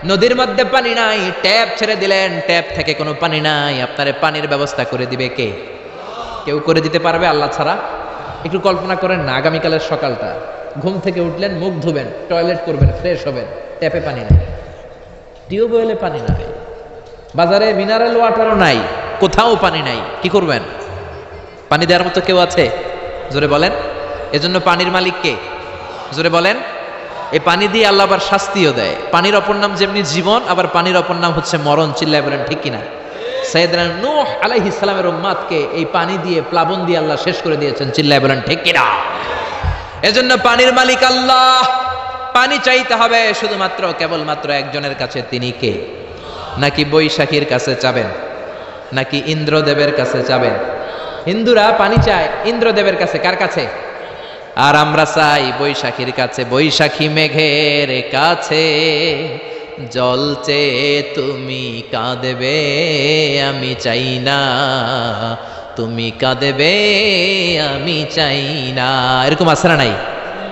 Speaker 1: নদীর মধ্যে পানি নাই, ট্যাপ ছেড়ে দিলেন, ট্যাপ থেকে কোনো পানি নাই, আপনারে পানির ব্যবস্থা করে দিবে কে? কেউ করে দিতে পারবে আল্লাহ ছাড়া? একটু কল্পনা করেন না, আগামীকালের সকালটা, ঘুম থেকে উঠলেন, মুখ ধুবেন, টয়লেট করবেন, ফ্রেশ হবেন, ট্যাপে পানি নাই, টিউবওয়েলে পানি নাই, বাজারে মিনারেল ওয়াটারও নাই, কোথাও পানি নাই, কি করবেন? পানি দেওয়ার মতো কেউ আছে? জোরে বলেন। এজন্য পানির মালিক কে? জোরে বলেন। এই পানি দিয়ে আল্লাহ আবার শাস্তিও দেয়। পানির অপর নাম যেমনি জীবন, আবার পানির অপর নাম হচ্ছে মরণ। চিল্লায় বলেন ঠিক কিনা? সাইয়েদনা নূহ আলাইহিস সালামের উম্মতকে এই পানি দিয়ে, প্লাবন দিয়ে আল্লাহ শেষ করে দিয়েছেন। চিল্লায় বলেন ঠিক কিনা? এজন্য পানির মালিক আল্লাহ। পানি চাইতে হবে শুধুমাত্র কেবলমাত্র একজনের কাছে, তিনি কে? নাকি বৈশাখীর কাছে চাবেন? নাকি ইন্দ্রদেবের কাছে চাবেন? হিন্দুরা পানি চায় ইন্দ্রদেবের কাছে। কার কাছে? আর আমরা চাই বৈশাখীর কাছে। বৈশাখী মেঘের কাছে জল চেয়ে তুমি কাঁদবে, আমি চাই না, তুমি কাঁদবে, আমি চাই না। এরকম আছে না নাই?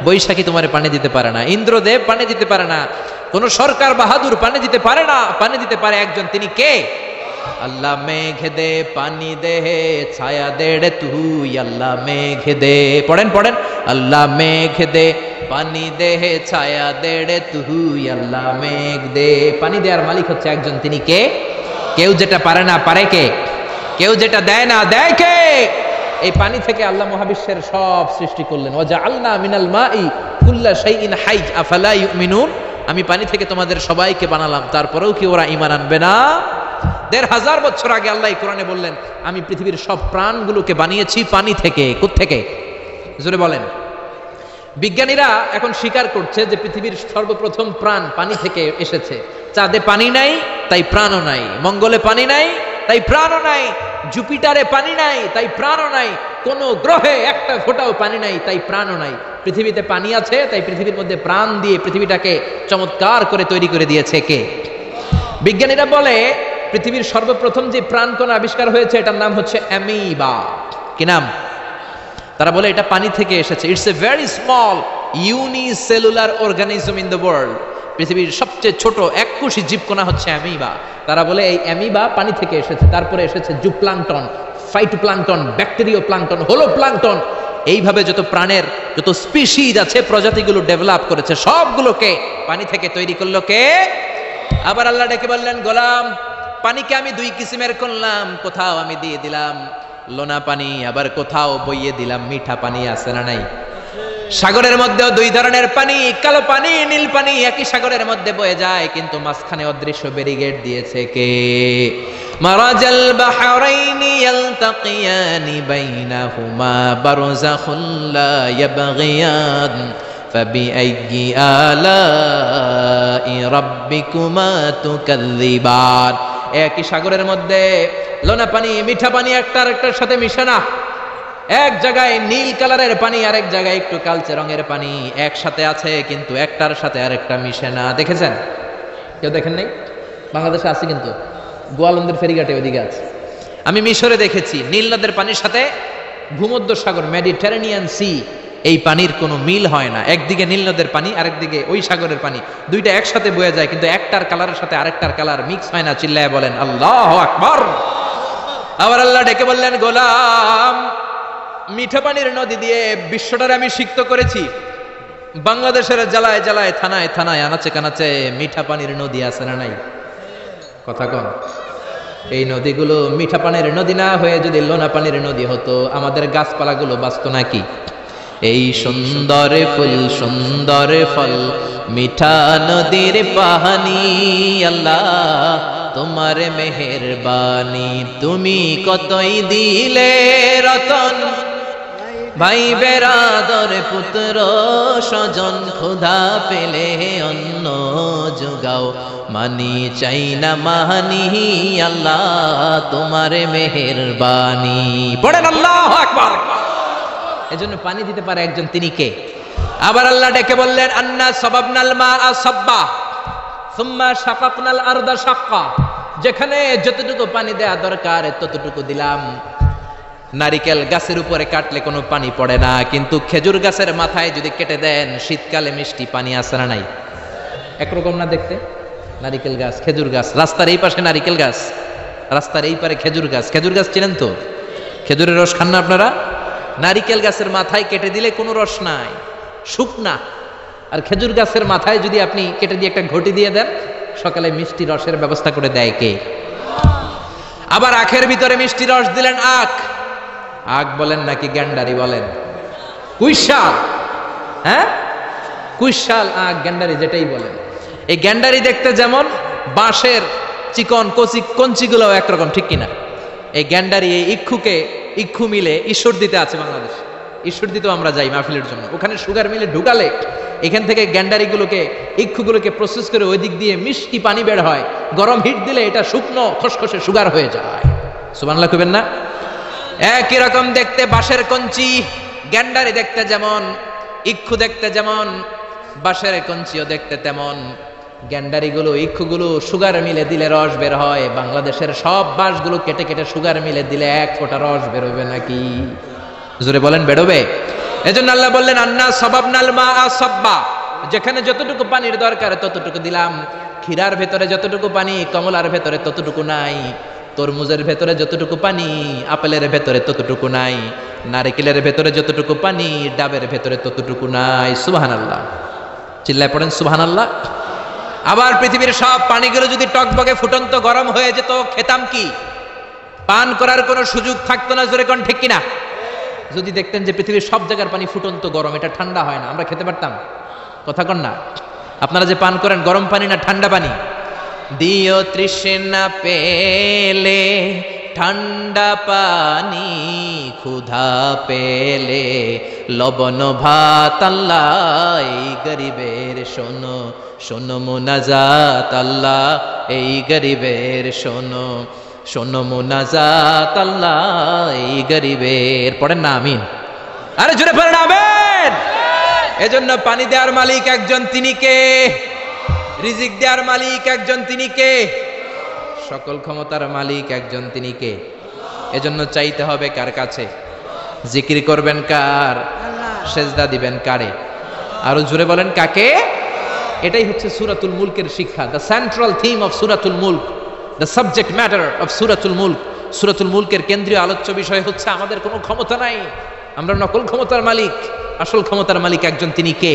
Speaker 1: বৈশাখী তোমারে পানি দিতে পারে না, ইন্দ্রদেব পানি দিতে পারে না, কোন সরকার বাহাদুর পানি দিতে পারে না। পানি দিতে পারে একজন, তিনি কে? আল্লাহ মেঘ দে পানি দে, ছায়া দে রে তুই, আল্লাহ মেঘ দে। পড়েন পড়েন, আল্লাহ মেঘ দে পানি দে, ছায়া দে রে তুই, আল্লাহ মেঘ দে। পানি দেওয়ার মালিক হচ্ছে একজন, তিনি কে? কেউ যেটা পারে না পারে কে? কেউ যেটা দেয় না দেয় কে? এই পানি থেকে আল্লাহ মহাবিশ্বের সব সৃষ্টি করলেন। ওয়াজআলনা মিনাল মাই কুল্লা শাইইন হাইজ আফালা ইউমিনুন। আমি পানি থেকে তোমাদের সবাইকে বানালাম, তারপরেও কি ওরা ঈমান আনবে না? ১৫০০ বছর আগে আল্লাহ কোরআনে বললেন, আমি পৃথিবীর সব প্রাণগুলোকে বানিয়েছি পানি থেকে। কোত্থেকে? জোরে বলেন। বিজ্ঞানীরা এখন স্বীকার করছে যে পৃথিবীর সর্বপ্রথম প্রাণ পানি থেকে এসেছে। চাঁদে পানি নাই, তাই প্রাণও নাই। মঙ্গলে পানি নাই, তাই প্রাণও নাই। জুপিটারে পানি নাই, তাই প্রাণও নাই। কোন গ্রহে একটা ফোঁটাও পানি নাই, তাই প্রাণও নাই। পৃথিবীতে পানি আছে, তাই পৃথিবীর মধ্যে প্রাণ দিয়ে পৃথিবীটাকে চমৎকার করে তৈরি করে দিয়েছে কে? বিজ্ঞানীরা বলে পৃথিবীর সর্বপ্রথম যে প্রাণকণা আবিষ্কার হয়েছে, এটার নাম হচ্ছে অ্যামিবা। কি নাম? তারা বলে এটা পানি থেকে এসেছে। It's a very small unicellular organism in the world. পৃথিবীর সবচেয়ে ছোট এককোষী জীবকণা হচ্ছে অ্যামিবা। তারা বলে এই অ্যামিবা পানি থেকে এসেছে। তারপরে এসেছে জুপ্লাঙ্কটন, ফাইটোপ্লাঙ্কটন, ব্যাকটেরিও প্লাঙ্কটন, হোলো প্লাঙ্কটন। এইভাবে যত প্রাণের যত স্পিসিস আছে, প্রজাতিগুলো ডেভেলপ করেছে, সবগুলোকে পানি থেকে তৈরি করলো কে? আবার আল্লাহ ডেকে বললেন, গোলাম পানিকে আমি দুই কিসিমের করলাম। কোথাও আমি দিয়ে দিলাম লোনা পানি, আবার কোথাও বইয়ে দিলাম মিঠা পানি। আছে না নাই? সাগরের মধ্যেও দুই ধরনের পানি, কালো পানি, নীল পানি একই সাগরের মধ্যে বয়ে যায়, কিন্তু মাঝখানে অদৃশ্য ব্যারিকেড দিয়েছে কে? মারাজাল বাহরাইনি ইয়ালতাকিয়ানি বাইনাহুমা বারযাখুন লা ইয়াবগিয়ান ফাবিআইয়ি আলাই রাব্বিকুমা তুকাযযিবান। একই সাগরের মধ্যে লোনা পানি, মিঠা পানি একটার একটার সাথে মিশে না। এক জায়গায় নীল কালারের পানি, আরেক জায়গায় একটু কালচে রঙের পানি একসাথে আছে, কিন্তু একটার সাথে আরেকটা মিশে না। দেখেছেন? কেউ দেখেন নাই? বাংলাদেশে আছে, কিন্তু গোয়ালন্দের ফেরিঘাটে ওইদিকে আছে। আমি মিশরে দেখেছি নীল নদের পানির সাথে ভূমধ্য সাগর, মেডিটেরেনিয়ান সি, এই পানির কোনো মিল হয় না। একদিকে নীল নদের পানি, আরেকদিকে ওই সাগরের পানি, দুইটা একসাথে বয়ে যায়, কিন্তু একটার কালারের সাথে আরেকটার কালার মিক্স হয় না। চিল্লায় বলেন আল্লাহু আকবার। আবার আল্লাহ ডেকে বললেন, গোলাম মিঠা পানির নদী দিয়ে বিশ্বটারে আমি সিক্ত করেছি। বাংলাদেশের জেলায় জেলায়, থানায় থানায়, আনাচে কানাচে মিঠা পানির নদী আছে না নাই? কথা কন। এই নদীগুলো মিঠা পানির নদী না হয়ে যদি লোনা পানির নদী হতো, আমাদের গাছপালাগুলো বাঁচত নাকি? এই সুন্দর ফুল সুন্দর ফল মিঠা নদীর পানি, আল্লাহ তোমার মেহেরবানি, তুমি কতই দিলে রতন, ভাই বেরাদর পুত্র স্বজন ক্ষুধা পেলে অন্ন যোগাও, মানি চাই না মানি আল্লাহ তোমার মেহেরবানি। পড়েন আল্লাহু আকবার। এজন্য পানি দিতে পারে একজন, তিনি কে? আবার আল্লাহ ডেকে বললেন আন্না সাবাবনাল মাআ সাব্বা সুম্মা শাকাকনাল আরদা শাক্কা, যেখানে যতটুকু পানি দেয়া দরকার ততটুকু দিলাম। নারিকেল গাছের উপরে কাটলে কোনো পানি পড়ে না, কিন্তু খেজুর গাছের মাথায় যদি কেটে দেন শীতকালে মিষ্টি পানি আসে না নাই? একরকম না দেখতে? নারিকেল গাছ, খেজুর গাছ, রাস্তার এই পাশে নারিকেল গাছ, রাস্তার এই পারে খেজুর গাছ। খেজুর গাছ চিনেন তো? খেজুরের রস খান না আপনারা? নারিকেল গাছের মাথায় কেটে দিলে কোনো রস নাই, শুকনা। আর খেজুর গাছের মাথায় যদি আপনি কেটে দিয়ে একটা ঘটি দিয়ে দেন, সকালে মিষ্টি রসের ব্যবস্থা করে দেয় কে? আবার আখের ভিতরে মিষ্টি রস দিলেন, আখ। আখ বলেন নাকি গ্যান্ডারি বলেন? কুইশাল, হ্যাঁ কুইশাল আখ, গ্যান্ডারি যেটাই বলেন। এই গ্যান্ডারি দেখতে যেমন, বাঁশের চিকন কচি কঞ্চিগুলো একরকম, ঠিক কিনা? এই গ্যান্ডারি, এই ইক্ষু মিলে ঈশ্বর দিতে আছে বাংলাদেশ। ঈশ্বর দিতেও আমরা যাই মাহফিলের জন্য, ওখানে সুগার মিলে ঢুকালে এখান থেকে গ্যান্ডারিগুলোকে, ইক্ষুগুলোকে প্রসেস করে ওই দিক দিয়ে মিষ্টি পানি বের হয়। গরম হিট দিলে এটা শুকনো খসখসে সুগার হয়ে যায়। সুবহানাল্লাহ কইবেন না? একই রকম দেখতে বাঁশের কঞ্চি, গ্যান্ডারি দেখতে যেমন, ইক্ষু দেখতে যেমন, বাঁশের কঞ্চিও দেখতে তেমন। গ্যান্ডারিগুলো, ইক্ষুগুলো সুগার মিলে দিলে রস বের হয়। বাংলাদেশের সব বাঁশগুলো কেটে কেটে সুগার মিলে দিলে এক ফোঁটা রস বেরোবে নাকি? জোরে বলেন, বেরোবে? এজন্য আল্লাহ বললেন আন্না সাবাবনাল মাআ সাব্বা, যেখানে যতটুকু পানির দরকার ততটুকু দিলাম। ক্ষীরার ভেতরে যতটুকু পানি কমলার ভেতরে ততটুকু নাই, তরমুজের ভেতরে যতটুকু পানি আপেলের ভেতরে ততটুকু নাই, নারকেলের ভেতরে যতটুকু পানি ডাবের ভেতরে ততটুকু নাই। সুবহানাল্লাহ, চিল্লায় পড়েন সুবহানাল্লাহ। আবার পৃথিবীর সব পানিগুলো যদি টকবকে ফুটন্ত গরম হয়ে যেত, খেতাম কি? পান করার কোনো সুযোগ থাকতো না। জোরে কোন ঠিক কিনা? যদি দেখতেন যে পৃথিবীর সব জায়গার পানি ফুটন্ত গরম, এটা ঠান্ডা হয় না, আমরা খেতে পারতাম? কথা কন না? আপনারা যে পান করেন গরম পানি না ঠান্ডা পানি? দিও তৃষ্ণা পেলে ঠান্ডা পানি, ক্ষুধা পেলে লবণ ভাত আল্লাহ, এই গরিবের শোনো শোনো মুনাজাত আল্লাহ, এই গরিবের শোনো শোনো মুনাজাত আল্লাহ, এই গরিবের। পড়েন না আমিন? আরে জোরে পড়েন আমিন। এজন্য পানি দেওয়ার মালিক একজন, তিনি কে? রিজিক দেওয়ার মালিক একজন, তিনি কে? সকল ক্ষমতার মালিক একজন, তিনি কে? এজন্য চাইতে হবে কার কাছে? জিকির করবেন কার? সেজদা দিবেন কারে? আরো জোরে বলেন, কাকে? এটাই হচ্ছে সূরাতুল মুলকের শিক্ষা। দ্য সেন্ট্রাল থিম অফ সূরাতুল মুলক, দ্য সাবজেক্ট ম্যাটার অফ সূরাতুল মুলক। সূরাতুল মুলকের কেন্দ্রীয় আলোচ্য বিষয় হচ্ছে আমাদের কোনো ক্ষমতা নাই, আমরা নকল ক্ষমতার মালিক, আসল ক্ষমতার মালিক একজন, তিনি কে?